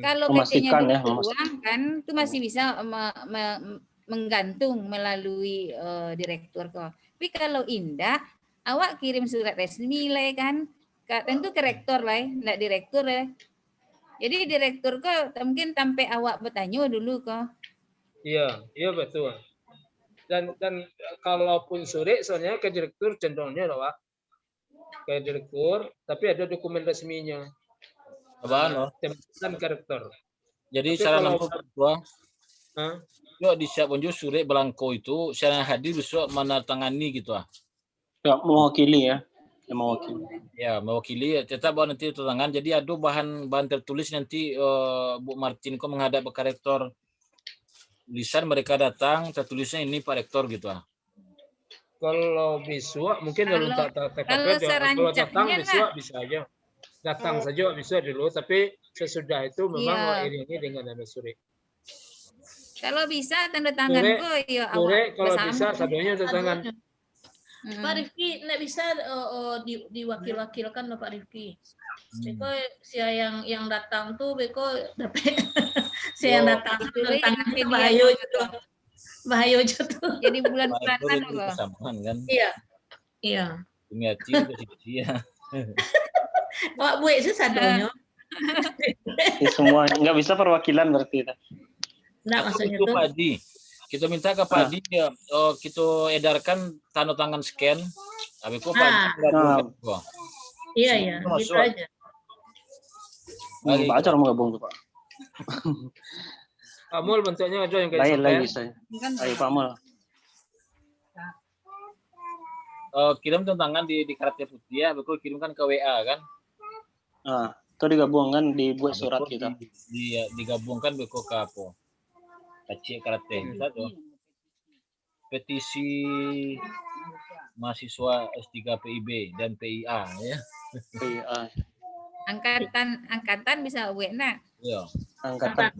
Kalau kecilnya dulu uang kan, itu masih bisa menggantung melalui direktur kok. Tapi kalau Indah, awak kirim surat resmi lah kan, tentu ke rektor lah, enggak direktur lah. Jadi direktur kok mungkin sampai awak bertanya dulu kok. Iya betul. Dan kalaupun sore soalnya ke direktur cenderungnya loh, Pak. Ke direktur, tapi ada dokumen resminya. Abang, dan ke rektor. Jadi cara nampak Ketua, yuk disiap unjuk sore belangko itu, secara hadir besok menandatangani gitu Ya, mewakili ya. Mewakili. Ya, mewakili. Tetap bahwa nanti tangan. Jadi ada bahan tertulis nanti Bu Martin kok menghadap ke rektor. Lisan mereka datang, tertulisnya ini Pak Rektor gitu. Kalau besok mungkin kalau datang besok bisa aja. Datang saja bisa dulu, tapi sesudah itu memang iringi dengan nama sore. Kalau bisa tanda tangan kok ya awak. Kalau bisa sadonya tanda tangan. Pak Rifki nggak bisa diwakil-wakilkan loh Pak Rifki. Beko siapa yang datang tuh Beko dapat siapa yang datang bahaya itu. Jadi bulan-bulanan loh. Kan? Iya. Ingati ya. Wah, Bu itu sadonya. Semua nggak bisa perwakilan berarti. Nggak maksudnya itu Pak Adi. Kita minta ke Pak Adi kita edarkan tanda tangan scan. Habis itu Pak Adi. Iya, gitu aja. Pak Acar mau gabung tuh Pak. Pak Mul bentuknya ada yang kayak lain bisa. Ayo Pak Mul. Kirim tangan di kartu putih ya, betul kirimkan ke WA kan? Itu digabungkan dibuat surat kita. Digabungkan betul ke apa? Kacik karate satu. Petisi mahasiswa S3 PIB dan PIA ya. PIA. Angkatan bisa WA. Iya. Angkatan.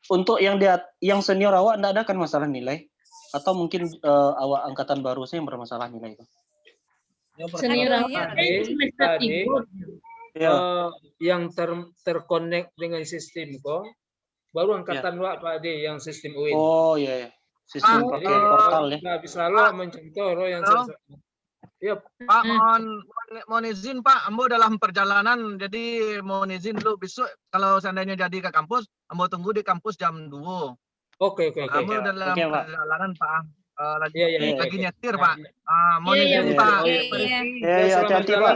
Untuk yang senior awak enggak ada kan masalah nilai? Atau mungkin awak angkatan baru saya yang bermasalah nilai itu? Senior awak semester 3. Yang terkonek dengan sistem kok baru angkatan awak Pak Ade yang sistem UIN. Oh iya. Sistem portal ya. Nggak bisa lo mencontoh lo yang Iya, Pak, mohon izin Pak, Ambo dalam perjalanan, jadi mohon izin dulu besok kalau seandainya jadi ke kampus, Ambo tunggu di kampus jam 2. Oke. Ambo dalam perjalanan Pak, lagi nyetir Pak. Mohon Iya, izin Pak. Iya, hati-hati Pak.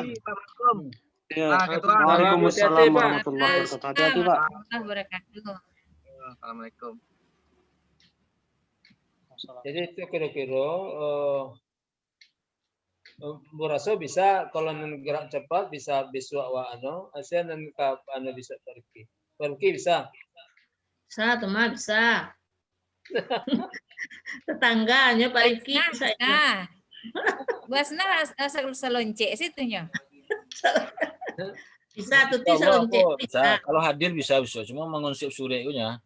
Waalaikumsalam warahmatullahi wabarakatuh. Hati-hati Pak. Assalamualaikum. Jadi itu kira-kira berasa bisa kalau gerak cepat bisa besok ASEAN dan bisa Turki bisa. Bisa, teman bisa. Tetangganya Pak Rifki bisa. Buasna selonce situnya. Bisa tuti selonce. Bisa. Kalau hadir bisa. Cuma mengonsep sore nya.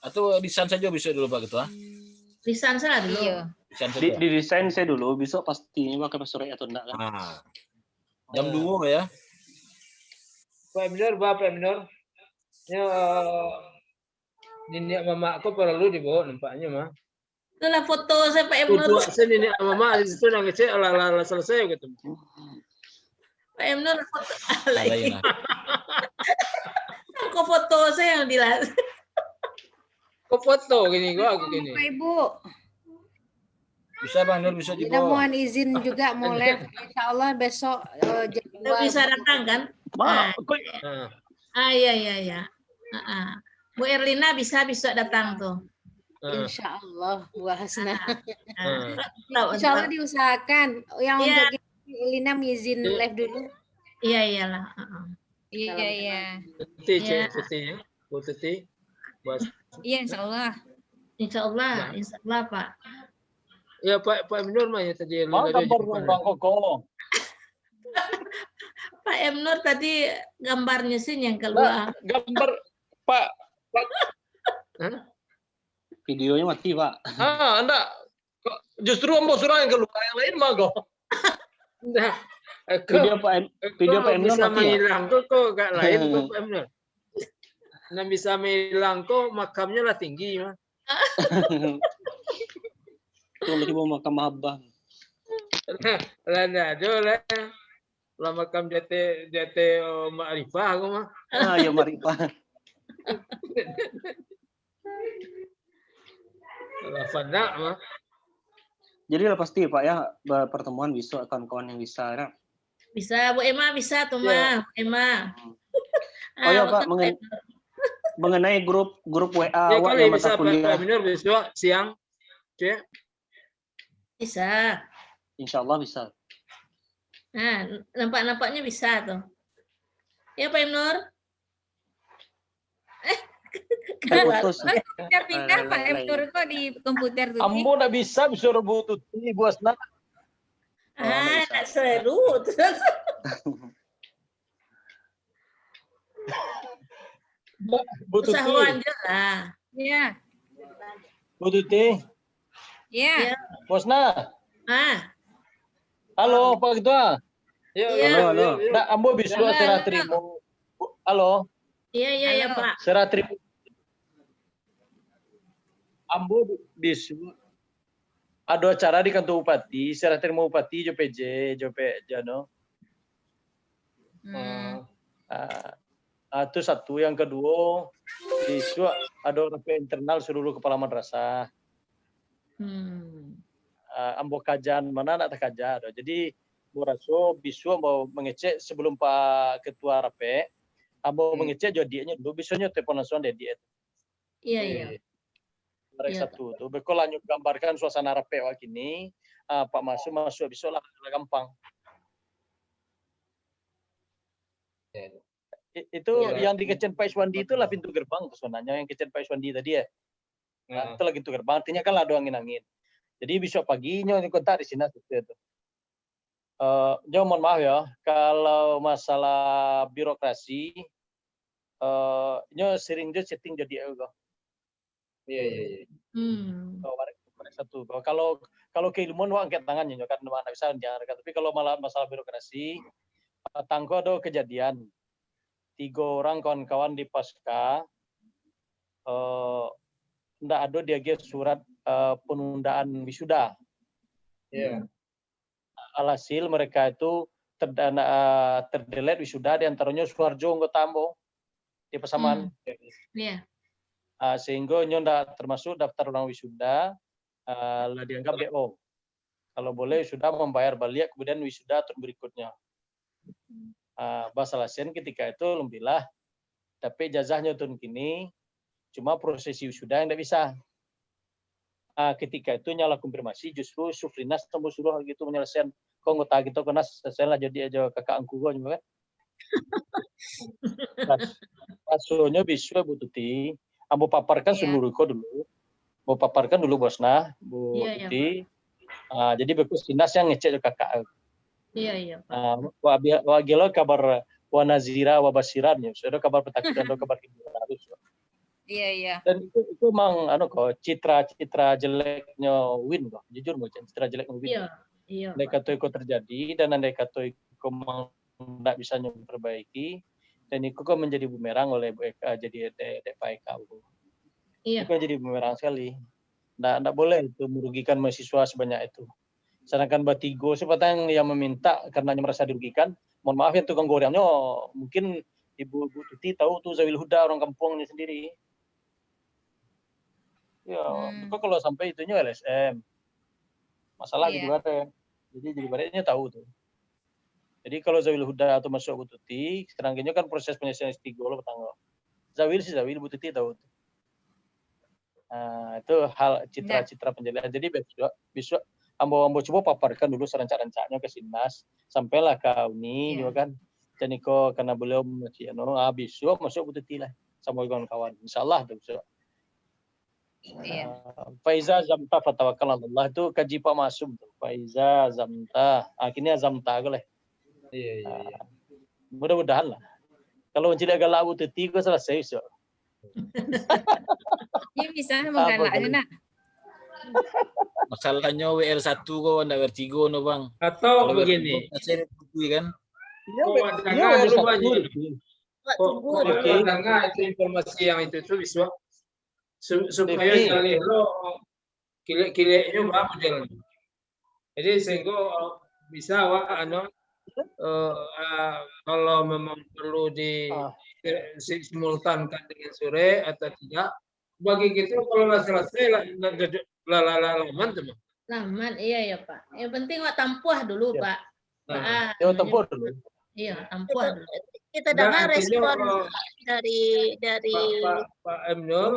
Atau desain saja bisa dulu Pak Ketua. Desain saja dulu. Iya. Di desain saya dulu, besok pasti pakai sore atau enggak kan? Jam 2 ya. Pak Minor. Ya, nenek mama aku perlu dibawa nampaknya mah. Itulah foto saya Pak Emnur. Saya nenek mama di situ nangis ala selesai gitu. Pak Emnur foto lagi. Kok foto saya yang dilas. Kok foto gini gua gini. Ibu. Bisa Bang Nur bisa Kita mohon izin juga mau live. Insya Allah besok jam 2. Bisa datang kan? Iya. Bu Erlina bisa datang tuh. Insya Allah Bu Hasna. Insya Allah diusahakan. Yang untuk Lina izin live dulu. Iya iyalah. Iya. Tuti, ya. Bu Tuti. Iya, insya Allah. Insya Allah Pak. Ya Pak Nur mah ya tadi. Gambar Bang Koko. Pak M. Nur tadi gambarnya sih yang keluar. Gambar Pak. Videonya mati, Pak. Enggak. Justru Ambo Surah yang keluar, yang lain mah kok. Enggak. Video Pak M. Nur bisa mati ya? menghilang kok gak lain kok Pak M. Nur. Nah bisa menghilang kok makamnya lah tinggi mah. Itu lagi mau makam abang. Lah lah. Lah makam jate Ma'rifah aku mah. Ya Ma'rifah. Lah fana mah. Jadi lah pasti Pak ya pertemuan besok kawan-kawan yang bisa ya. Bisa Bu Emma bisa tuh mah, Bu Emma. Oh ya Pak, mengenai grup WA ya, awak yang mata kuliah. Pak besok siang. Cek. Bisa. Insya Allah bisa. Nah, nampaknya bisa tuh. Ya Pak Nur. Putus. Udah pindah Pak M. Nur kok di komputer tuh. Ambo nggak bisa Bu Tuti, Bu Asna. Tak seru. Bu Tuti. Usahawan aja lah. Iya. Bu Tuti. Iya. Bosna. Halo Pak Ketua. Halo. Nah, Ambo bisa serah terima. Halo. Iya Pak. Serah terima. Ambo bisa ada acara di kantor bupati, serah terima bupati JPJ no. Itu satu. Yang kedua, bisa ada rapat internal seluruh kepala madrasah. Ambo kajian mana nak kajian. Jadi Muraso bisa mau mengecek sebelum Pak Ketua rapat. Ambo mengecek jadinya dulu bisanya telepon langsung dia. Iya. Mereka satu tuh. Bekol lanjut gambarkan suasana rapat wak ini. Pak masuk bisa lah gampang. Itu yang di Kecen Pak Iswandi itu lah pintu gerbang sebenarnya yang Kecen Pak Iswandi tadi ya. Itu lagi pintu gerbang. Artinya kan ada angin-angin. Jadi besok paginya ini kontak di sini itu. Mohon maaf ya, kalau masalah birokrasi, sering dia setting jadi juga. Iya. Satu. Kalau keilmuan angkat tangannya kan mana bisa jangan. Tapi kalau masalah birokrasi, tangko ada kejadian 3 orang kawan-kawan di Pasca, ndak ada dia surat penundaan wisuda. Iya. Alhasil mereka itu terdelete wisuda, diantaranya Suharjo Nggotambo di Pasaman. Iya. Sehingga nyonya termasuk daftar ulang wisuda lah dianggap DO. Kalau boleh sudah membayar balik kemudian wisuda tahun berikutnya. Bahasa Lasen ketika itu alhamdulillah tapi jazahnya tahun kini cuma prosesi wisuda yang tidak bisa. Ketika itu nyala konfirmasi justru Sufrinas tembus suruh gitu menyelesaikan kok ngota gitu kena selesai lah jadi aja kakak angku gua juga kan. Pasonya bisa Bu Tuti. Ambo paparkan seluruh kok dulu. Mau paparkan dulu Bosna, Bu Tuti. Jadi bekus dinas yang ngecek kakak. Iya. Wagilo kabar wanazira wabasiran ya. Sudah kabar petakiran atau kabar harus. Iya. Dan itu memang citra jeleknya Win kok. Jujur mau citra jeleknya Win. Iya. Andai kata itu terjadi dan andai kata itu tidak bisa memperbaiki. Dan itu kok menjadi bumerang oleh jadi DPIK. Iya. Itu jadi bumerang sekali. Nggak boleh itu merugikan mahasiswa sebanyak itu. Sedangkan Batigo sepatang yang meminta karena merasa dirugikan. Mohon maaf ya tukang gorengnya mungkin Ibu Tuti tahu tuh Zawil Huda orang kampungnya sendiri. Ya, itu kalau sampai itunya LSM. Masalah gitu ada. Jadi bareknya tahu tuh. Jadi kalau Zawil Huda atau masuk Bu Tuti, sekarangnya kan proses penyelesaian S3 lo petanggal. Zawil Bu Tuti tahu. Itu hal citra penjelasan. Jadi besok ambo coba paparkan dulu serenca-rencanya ke Sinas, sampailah kau ini juga kan. Dan Niko karena belum masih besok masuk betul lah sama kawan-kawan. Insyaallah besok. Faiza zamta fatawakkal Allah itu kaji Pak Masum tuh. Faiza zamta. Akhirnya zamta boleh. Iya. Mudah-mudahan lah. Kalau tidak galak betul kok selesai besok. Ya bisa menggalaknya nak. Masalahnya WR1 kok enggak WR3 no Bang. Atau begini. Kan? Iya, dulu banyak. Itu informasi yang itu bisa supaya kali lo kile-kilenya berapa modelnya. Jadi sehingga bisa kalau memang perlu disimultankan dengan sore atau tidak. Bagi kita kalau nggak selesai laman teman. Laman, iya ya Pak. Yang penting tampuah dulu Pak. Tampuah dulu. Iya, tampuah dulu. Kita dengar respon dari Pak Emnur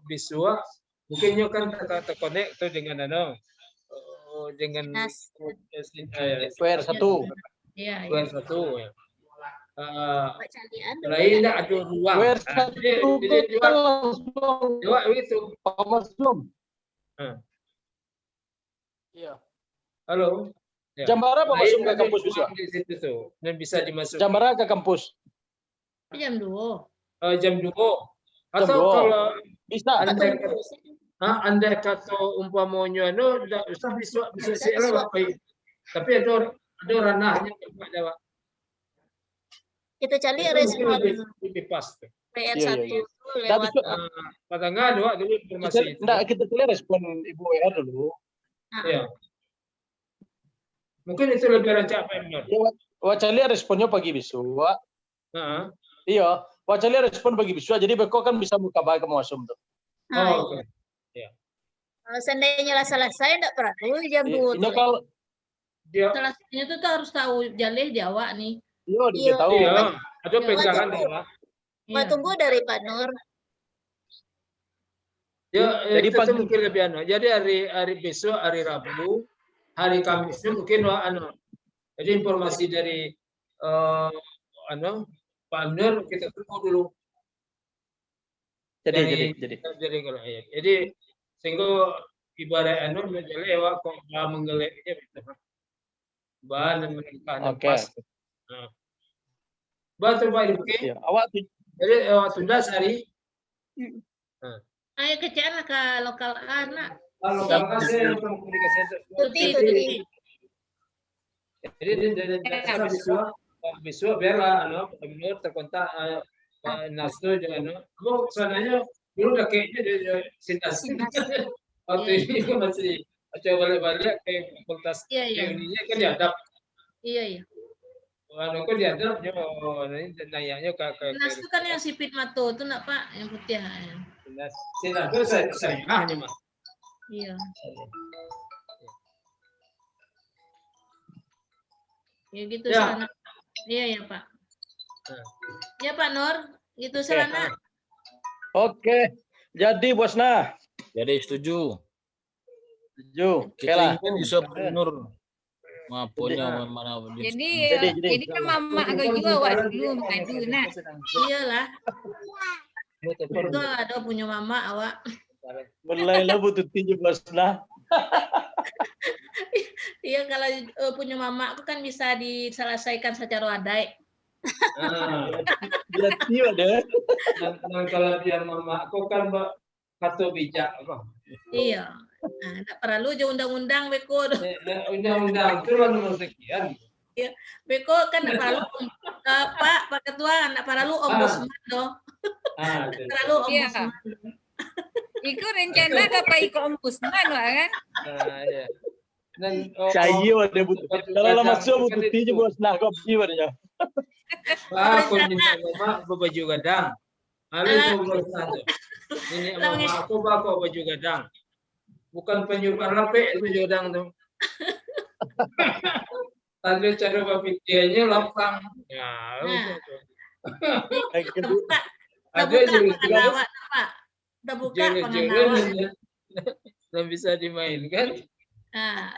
Biswa mungkin kan terkonek tuh dengan dengan WR1. Iya. WR1 ya. Lain ada ruang. Coba itu. Iya. Halo. Jambara apa masuk ke kampus bisa? Di situ tuh dan bisa dimasukkan. Jambara ke kampus. Jam 2. Jam 2. Atau kalau bisa. Anda kata umpamanya bisa siapa tapi ada ranahnya Pak Jawa. Kita cari respon PR1 lewat Patangga dua dulu informasi. Enggak, kita cari respon Ibu WR dulu. Iya. Mungkin itu lebih rancak apa yang Wacali responnya pagi besok. Iya, Wacali respon pagi besok. Jadi beko kan bisa buka baik ke Masum tuh. Oke. Iya. Seandainya selesai enggak perlu jam 2. Ini kalau selesainya itu harus tahu jalih Jawa nih. Iya, dia tahu. Iya, ada pegangan ya, Pak. Mau tunggu dari Pak Nur. Ya, jadi pagi mungkin lebih Jadi hari besok hari Rabu, hari Kamis mungkin Jadi informasi dari Pak Nur kita tunggu dulu. Jadi sehingga ibarat menjelek kok menggeleknya gitu. Bahan menikah pas. Betul Pak Ibu. Awak jadi tunda sehari. Ayo ke sana ke lokal anak. Lokal saya komunikasi. Jadi besok biarlah benar terkontak Nasto dengan sebenarnya dulu udah kayaknya dari Sintas. Waktu ini masih coba balik ke fakultas ininya kan diadap. Iya. Waduh, kok diadap nanyanya ke Nas itu kan yang sipit mato itu nak Pak, yang putih. Sintas itu saya Mas. Iya. Ya gitu sana. Iya ya Pak. Ya Pak Nur, gitu sana. Oke. Jadi Bosna. Jadi setuju. Kita ingin bisa Nur. Mapunya mana jadi kan mama agak juga waktu dulu nak. Iyalah. Itu ada punya mama awak. Mulai lah butuh tinju Bosna. Iya kalau punya mama aku kan bisa diselesaikan secara adai. Berarti ada. Dan kalau dia mama aku kan kata bijak apa? Iya. Nah, tak perlu je undang-undang beko. Undang-undang itu lah nomor sekian. Iya, beko kan tak perlu Pak Ketua, tak perlu ombudsman doh. Tak perlu ombudsman. Iku rencana apa iku ombudsman kan? Iya. Dan cair ada butuh. Kalau lama masuk butuh tinju Bosna kok piwarnya. Aku minta mama baju gadang. Lalu itu ini mama aku bawa baju gadang. Bukan penyumbang lapik baju gadang tuh. Tadi cara berpikirnya lapang. Ya, ada juga Pak. Kita buka pengenalan. Dan bisa dimainkan. Nah.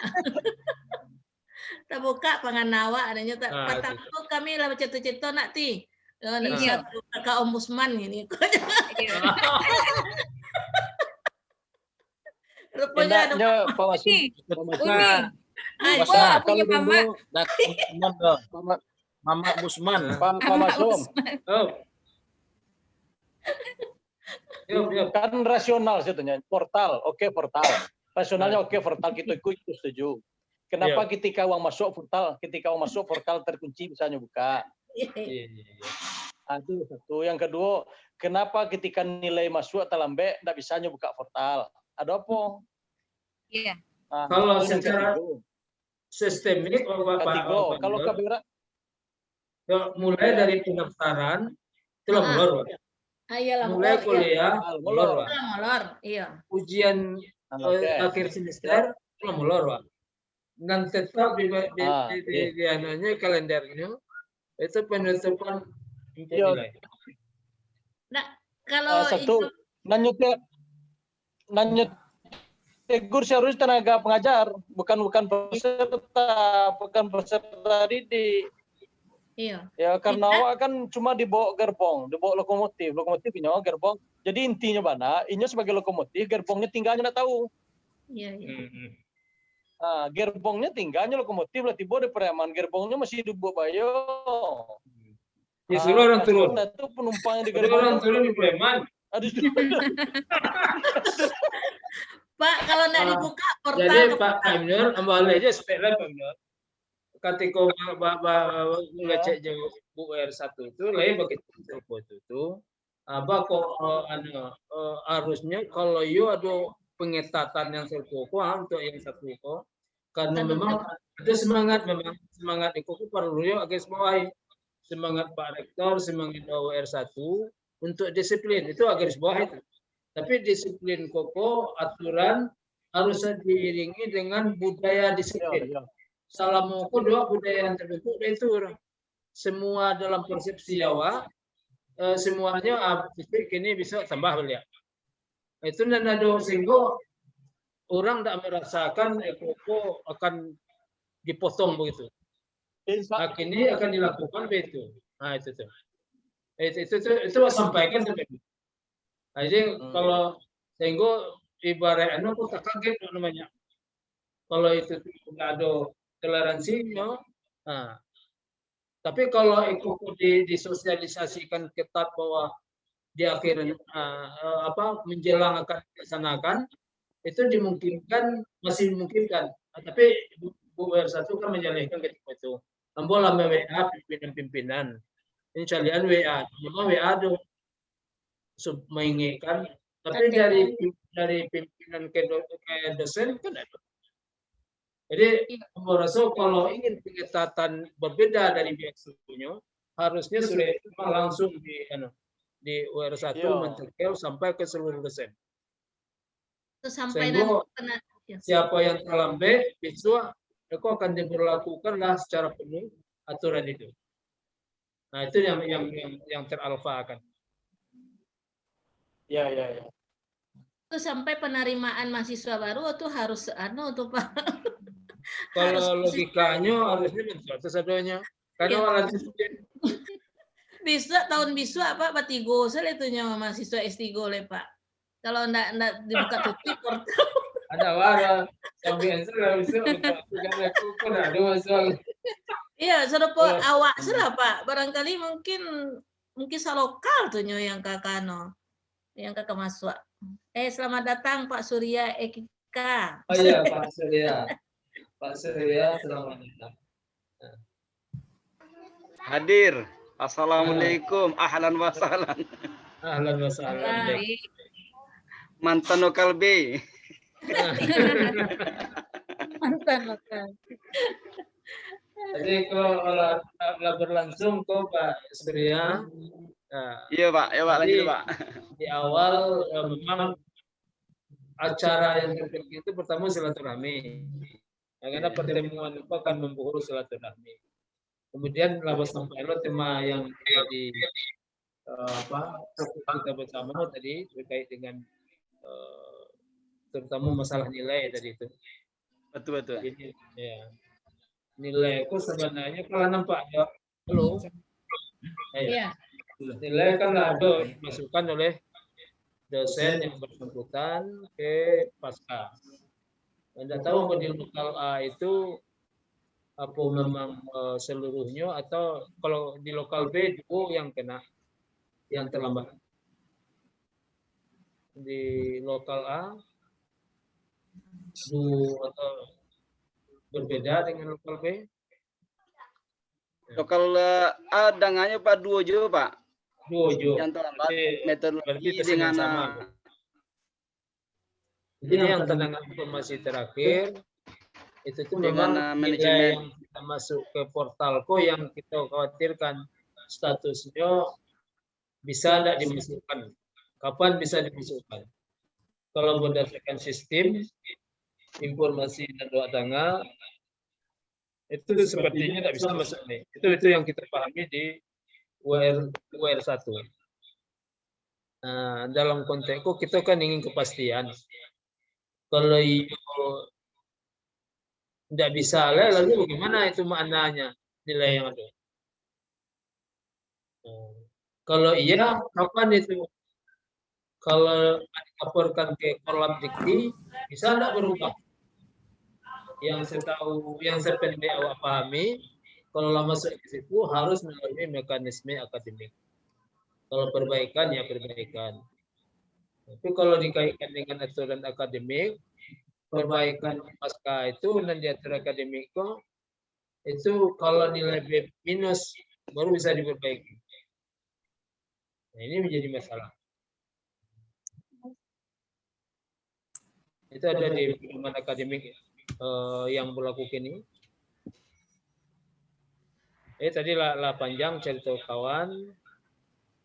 Tak buka panganawa adanya tak patangku kami lah cerita-cerita nak ti. Nak bisa kakak ombudsman ini. Rupanya ada Pak Masum. punya Mama Busman. Pak Masum. Kan rasional sebetulnya. Portal, oke portal. Rasionalnya oke portal kita ikut setuju. Kenapa ketika uang masuk portal terkunci misalnya buka? Itu satu. Yang kedua, kenapa ketika nilai masuk terlambat tidak bisa buka portal? Ada apa? Iya. Kalau secara sistemik, kalau KBR mulai dari pendaftaran itu molor. Mulai kuliah molor. Iya. Ujian akhir semester itu molor. Dan tetap di kalendernya itu penutupan nilai. Nah, kalau satu nanyut tegur seharusnya tenaga pengajar, bukan peserta didik. Iya. Ya karena awak kan cuma dibawa gerbong, dibawa lokomotifnya gerbong. Jadi intinya mana? Ini sebagai lokomotif, gerbongnya tinggalnya nggak tahu. Iya. Gerbongnya tinggalnya lokomotif lah tiba di Preman, gerbongnya masih di Bayo. Ya suruh orang turun. Itu penumpangnya di gerbong. Orang turun di Preman. Pak, kalau nggak dibuka portal. Jadi Pak Amnur, ambil aja sepeda Pak Amnur. Ketika ngecek jauh Bu R1 itu, lain begitu itu, kok harusnya kalau ada pengetatan yang terkukuh untuk yang satu kok, karena memang ada semangat itu perlu agak sebawahi semangat Pak Rektor, semangat OR1 untuk disiplin itu agak sebawahi itu. Tapi disiplin koko aturan harus diiringi dengan budaya disiplin. Salamuku dua budaya yang terbentuk itu semua dalam persepsi Jawa semuanya kini bisa tambah beliau. Itu nada sehingga orang tidak merasakan koko akan dipotong begitu. Ini akan dilakukan begitu. Nah itu sampaikan seperti itu. Jadi kalau sehingga ibaratnya aku tak kaget namanya. Kalau itu tidak ada toleransinya. Nah, tapi kalau itu disosialisasikan ketat bahwa di akhir menjelang akan dilaksanakan itu dimungkinkan, masih dimungkinkan. Tapi Bu R1 kan menjalankan ketika itu. Ambil lama WA pimpinan. Ini kalian WA, memang WA ada menginginkan, tapi dari pimpinan ke dosen kan ada. Jadi merasa kalau ingin pengetatan berbeda dari pihak sebelumnya, harusnya sudah langsung di UR1 mencekel sampai ke seluruh dosen. Sehingga siapa yang terlambat, besok itu akan diberlakukanlah secara penuh aturan itu. Nah itu yang teralfakan. Ya. Itu sampai penerimaan mahasiswa baru itu harus tuh Pak. Kalau logikanya harusnya sesuatunya. Karena bisa tahun apa batigo itunya mahasiswa S3 oleh Pak. Kalau enggak dibuka tutup portal. Ada warna sampai bisa ada masalah. Iya, sudah awak sudah Pak. Barangkali mungkin salokal tuh yang kakano. Yang kakak masuk. Selamat datang Pak Surya Ekika. Oh iya Pak Surya. Pak Surya selamat datang. Hadir. Assalamualaikum. Ahlan wa sahlan. Ahlan wa sahlan. Mantan lokal B. Mantan lokal. Jadi kalau berlangsung kok Pak Surya. Iya Pak, lanjut Pak. Di awal memang acara yang terpenting itu pertama silaturahmi. Karena pertemuan itu akan membuhur silaturahmi. Kemudian sampailah tema yang tadi kita bersama tadi terkait dengan terutama masalah nilai tadi itu. Betul. Jadi, ya. Nilai aku sebenarnya kalau nampak ya, halo. Iya. Nilai kan ada dimasukkan oleh dosen yang bersangkutan ke pasca. Anda tahu model lokal A itu apa memang seluruhnya atau kalau di lokal B duo yang kena, yang terlambat. Di lokal A duo atau berbeda dengan lokal B? Lokal A dangannya Pak duo juga Pak. Duo juga. Yang terlambat metodologi dengan sama. Jadi yang tendangan informasi terakhir itu tuh memang nilai yang kita masuk ke portalku yang kita khawatirkan statusnya bisa tidak dimasukkan. Kapan bisa dimasukkan? Kalau berdasarkan sistem informasi dan doa tanggal itu sepertinya tidak bisa masuk nih. Itu yang kita pahami di WR1. Nah, dalam konteksku kita kan ingin kepastian. Kalau tidak bisa, lalu bagaimana itu maknanya nilai yang ada? Kalau iya, kapan itu? Kalau dilaporkan ke Korlap Dikti, bisa tidak berubah? Yang saya tahu, yang saya pendek awak pahami, kalau masuk ke situ harus melalui mekanisme akademik. Kalau perbaikan ya perbaikan. Tapi kalau dikaitkan dengan aturan akademik, perbaikan pasca itu dan di aturan akademik itu kalau nilai B minus baru bisa diperbaiki. Nah, ini menjadi masalah. Itu ada di pedoman akademik yang berlaku kini. Tadi lah panjang cerita kawan,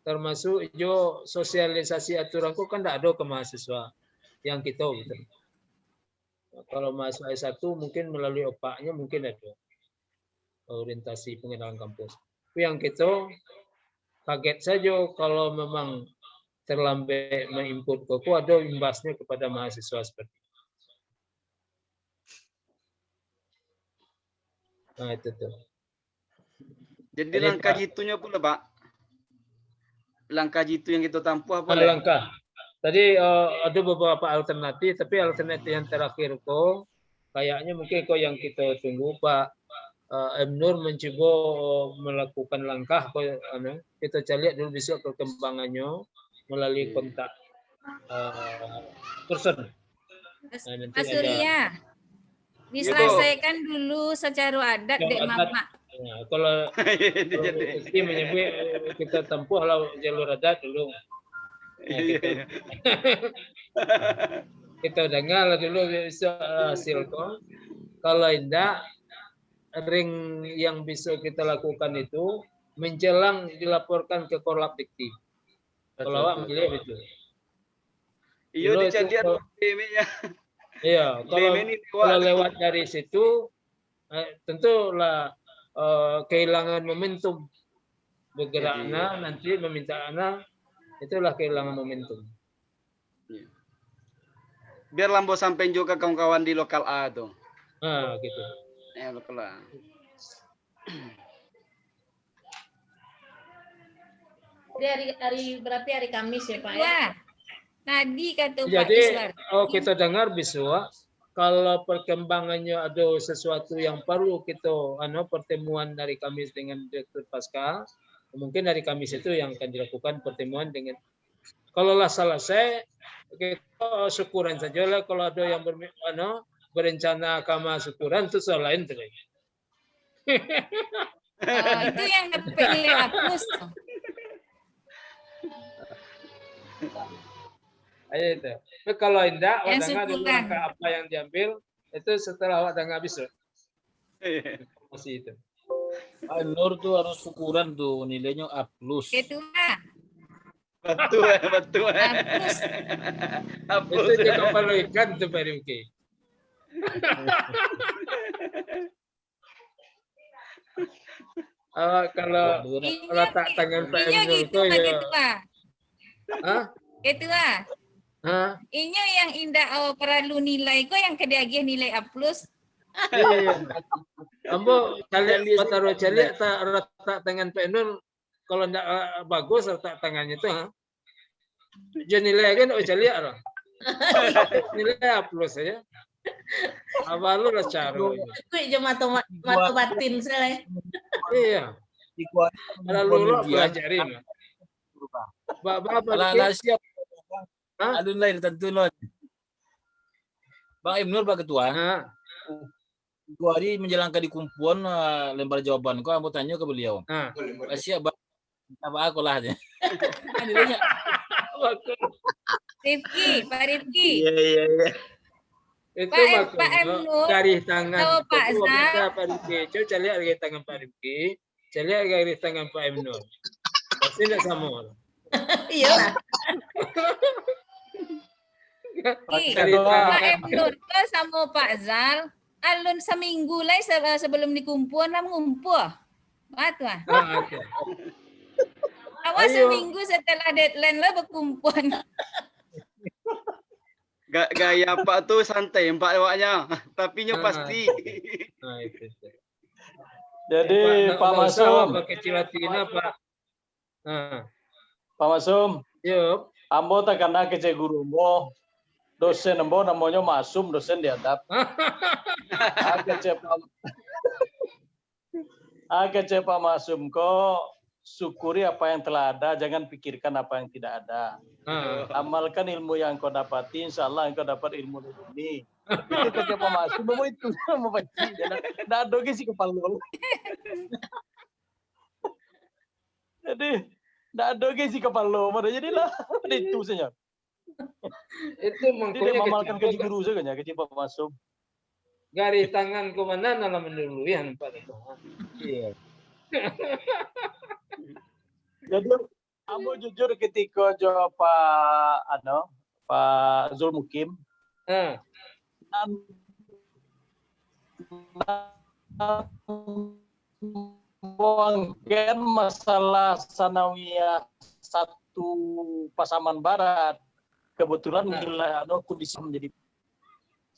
termasuk jo sosialisasi aturanku kan tidak ada ke mahasiswa yang kita gitu. Kalau mahasiswa S1 mungkin melalui opaknya mungkin ada orientasi pengenalan kampus. Tapi yang kita kaget saja kalau memang terlambat menginput koko ada imbasnya kepada mahasiswa seperti itu. Nah itu tuh. Jadi langkah jitunya pula Pak. Langkah jitu yang kita tempuh apa? Langkah. Tadi ada beberapa alternatif, tapi alternatif yang terakhir kayaknya mungkin yang kita tunggu Pak M. Nur mencoba melakukan langkah kita cari dulu besok perkembangannya melalui kontak person. Pak Surya, diselesaikan dulu secara adat dek Mama. Ya, kalau kita menyebut kita tempuh lah jalur adat dulu. Ya, kita dengar dulu hasil kalau tidak ring yang bisa kita lakukan itu menjelang dilaporkan ke Korlap Dikti. Kalau awak memilih itu. Iya dicadian BM-nya. Iya, kalau lewat dari situ tentulah kehilangan momentum bergeraknya nanti meminta anak itulah kehilangan momentum. Biar lambo sampai juga kawan-kawan di lokal A tuh. Nah, gitu. Ya lokal A. Berarti hari Kamis ya Pak ya? Tadi kata Pak Jadi, Iswar. Kita dengar biswa kalau perkembangannya ada sesuatu yang perlu kita pertemuan dari Kamis dengan Direktur Pasca, mungkin dari Kamis itu yang akan dilakukan pertemuan dengan kalau lah selesai kita syukuran saja lah. Kalau ada yang berencana kama syukuran itu soal lain tuh. Itu yang dapat nilai hapus. Ayo itu. Tapi kalau tidak, wadangnya dulu langkah apa yang diambil itu setelah wadangnya habis. Masih itu. Nur tuh harus syukuran tuh nilainya A+. Itu lah. Betul. Itu juga perlu ikan tuh Pak Rimki. Kalau letak tangan Pak Nur itu ya. Itu lah. Inyo yang indah perlu nilai kok yang kedagian nilai A+. Iya. Ambo kali taruh cari letak tangan Pak Nur, kalau enggak bagus letak tangannya itu, jadi nilai kan cari orang. Nilai A+ saja. Apa lu lah cara? Itu aja mata batin saya. Iya. Lalu lo pelajarin. Lah siap. Alun lain tentu lo. Bang Ibnur Pak Ketua. Dua hari menjalankan di kumpulan lembar jawaban. Kau mau tanya ke beliau. Siap Bang. Apa aku lah aja. Rifki, Pak Rifki. Iya. Itu Pak Ibnur. Garis tangan. Pak Zar. Pak Rifki. Coba lihat garis tangan Pak Rifki. Coba lihat garis tangan Pak Ibnur. Pasti tidak sama. Iya. Pak Ibnur ke sama Pak Zal, alun seminggu lah sebelum dikumpul nam ngumpul. Batu ah. Okay. Awak seminggu setelah deadline lah berkumpul. Gaya Pak tuh santai Pak awaknya, tapi nya pasti. Jadi Pak Masum, kecil hatinya Pak. Pak Masum, yuk. Ambo tak kena kece guru mo, dosen ambo namanya Masum, dosen diadap. Kece Pak Masum kok syukuri apa yang telah ada, jangan pikirkan apa yang tidak ada. Amalkan ilmu yang kau dapati, insya Allah kau dapat ilmu ini. Itu kece Pak Masum, mau itu mau baca, tidak ada sih kepala lo. Jadi tidak ada sih kepala lo, jadilah itu saja. Itu mengkunya mengamalkan ke guru saja kan, kece Pak Masum. Garis tangan komandan dalam penduluan Pak. Iya. Jadi, Ambo jujur ketika jawab Pak Zulmukim, mungkin masalah sanawiyah 1 Pasaman Barat, kebetulan kondisi menjadi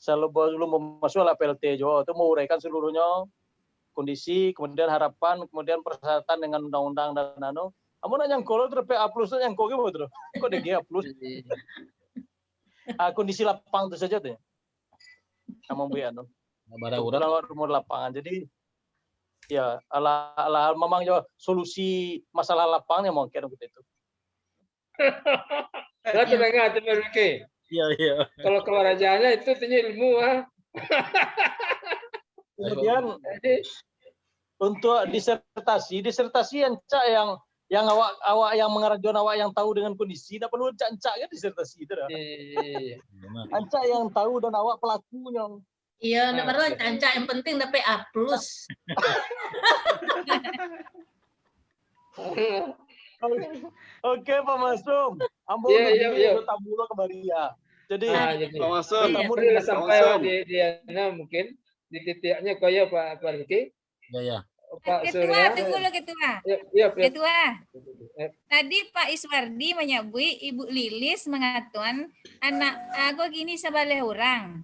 sebelum masuk PLT Jawa itu menguraikan seluruhnya kondisi, kemudian harapan, kemudian persyaratan dengan undang-undang dan Kamu nanya kalau terus PA+ yang kau gitu, kok DGA+. Kondisi lapang itu saja tuh. Kamu bu nomor lapangan. Jadi ya ala memang ya solusi masalah lapangnya mungkin begitu. Kalau tenang Oke. Iya. Kalau kewarajaannya itu punya ilmu Kemudian untuk disertasi yang awak yang mengarahkan awak yang tahu dengan kondisi, tidak perlu encak kan disertasi itu dah. Encak yang tahu dan awak pelakunya. Iya, tidak perlu encak, yang penting dapat A+. Oke Pak Masum, Ambo tabulo ke Baria. Jadi Pak Masum, kamu sampai di mungkin di titiknya kaya Pak Riki. Ya. Pak Ketua, tunggu lo Ketua. Ya. Ketua. Tadi Pak Iswardi menyebut Ibu Lilis mengatakan anak aku gini sebaleh orang.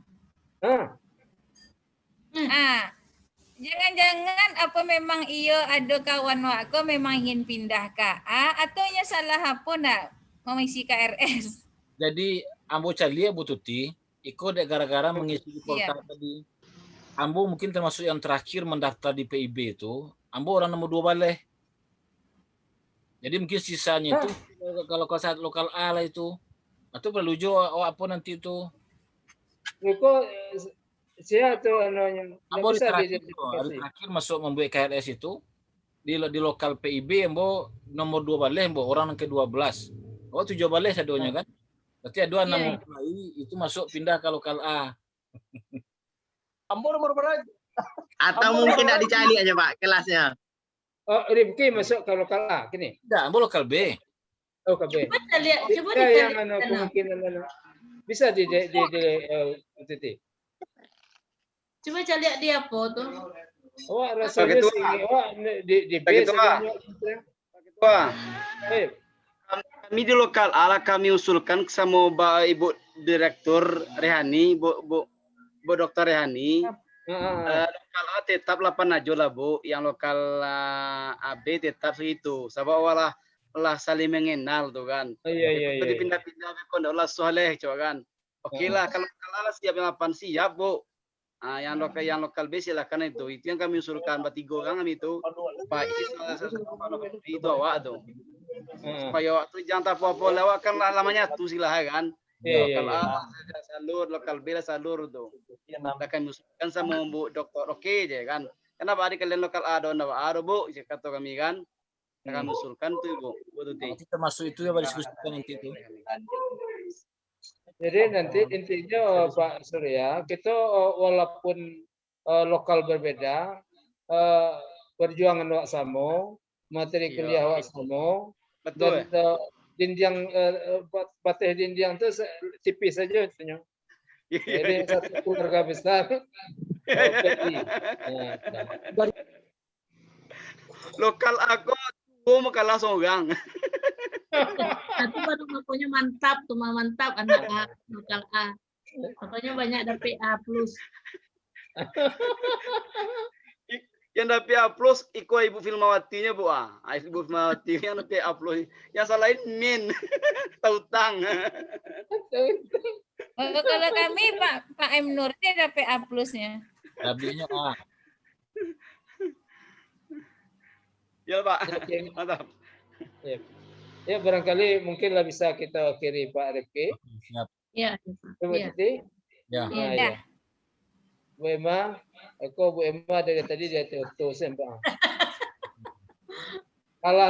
Jangan-jangan apa memang ada kawan aku memang ingin pindah ke A atau salah apa nak mengisi KRS. Jadi Ambo cari Bu Tuti, ikut gara-gara mengisi portal tadi. Ambo mungkin termasuk yang terakhir mendaftar di PIB itu. Ambo orang nomor 2 baleh. Jadi mungkin sisanya itu kalau saat lokal A lah itu. Atau perlu juga apa nanti itu. Kok saya tuh Ambo terakhir masuk membuat KRS itu di lokal PIB Ambo nomor 2 baleh Ambo orang ke-12. 7 baleh sadonya kan. Berarti ada 6 itu masuk pindah ke lokal A. Ambo nomor berapa? Atau mungkin tidak dicari aja Pak kelasnya. Oh, Rifki masuk ke lokal A, gini? Tidak, Ambo lokal B. Oh, ke B. Coba lihat, yang mana kemungkinan mana? Bisa di titik. Coba cari lihat dia apa tuh. Oh, rasanya sih. Oh, di B. Ketua. Kami di lokal A kami usulkan sama Ibu Direktur Rehani, Bu Dr. Rehani, Lokal A tetap 8 aja lah Bu, yang lokal AB tetap segitu. Sabab walah saling mengenal tuh kan. Iya. Jadi pindah-pindah ke Kondola Soleh coba kan. Oke lah, kalau lokal A siap yang 8 siap Bu. Yang lokal B silakan itu yang kami usulkan bertiga orang itu Pak itu awak tuh supaya waktu jangan apa-apa lewat kan lamanya tuh silahkan lokal A salur lokal B salur tuh kami usulkan sama Bu Dokter oke aja kan kenapa hari kalian lokal A dan ada Bu kata kami kan kami usulkan tuh Bu termasuk itu ya diskusikan nanti itu. Jadi nanti intinya Pak Surya, kita walaupun lokal berbeda, perjuangan wak sama, materi kuliah wak sama, dan jenjang patih jenjang itu tipis saja katanya. Jadi satu keluarga besar. Lokal aku mau kalah seorang. Itu baru pokoknya mantap tuh mantap anak A lokal A. Pokoknya banyak dapat A+. Yang dapat A+ ikut Ibu Filmawatinya Bu Ibu Filmawati yang dapat A+. Yang salahin min tautang. Kalau kami Pak M Nur dia dapat A+-nya. Lebihnya A. Ya Pak. Mantap. Ya barangkali mungkinlah bisa kita akhiri Pak Rifki. Ya. Ya. Bu Emma, Bu Emma dari tadi dia tuh sampai. Kalau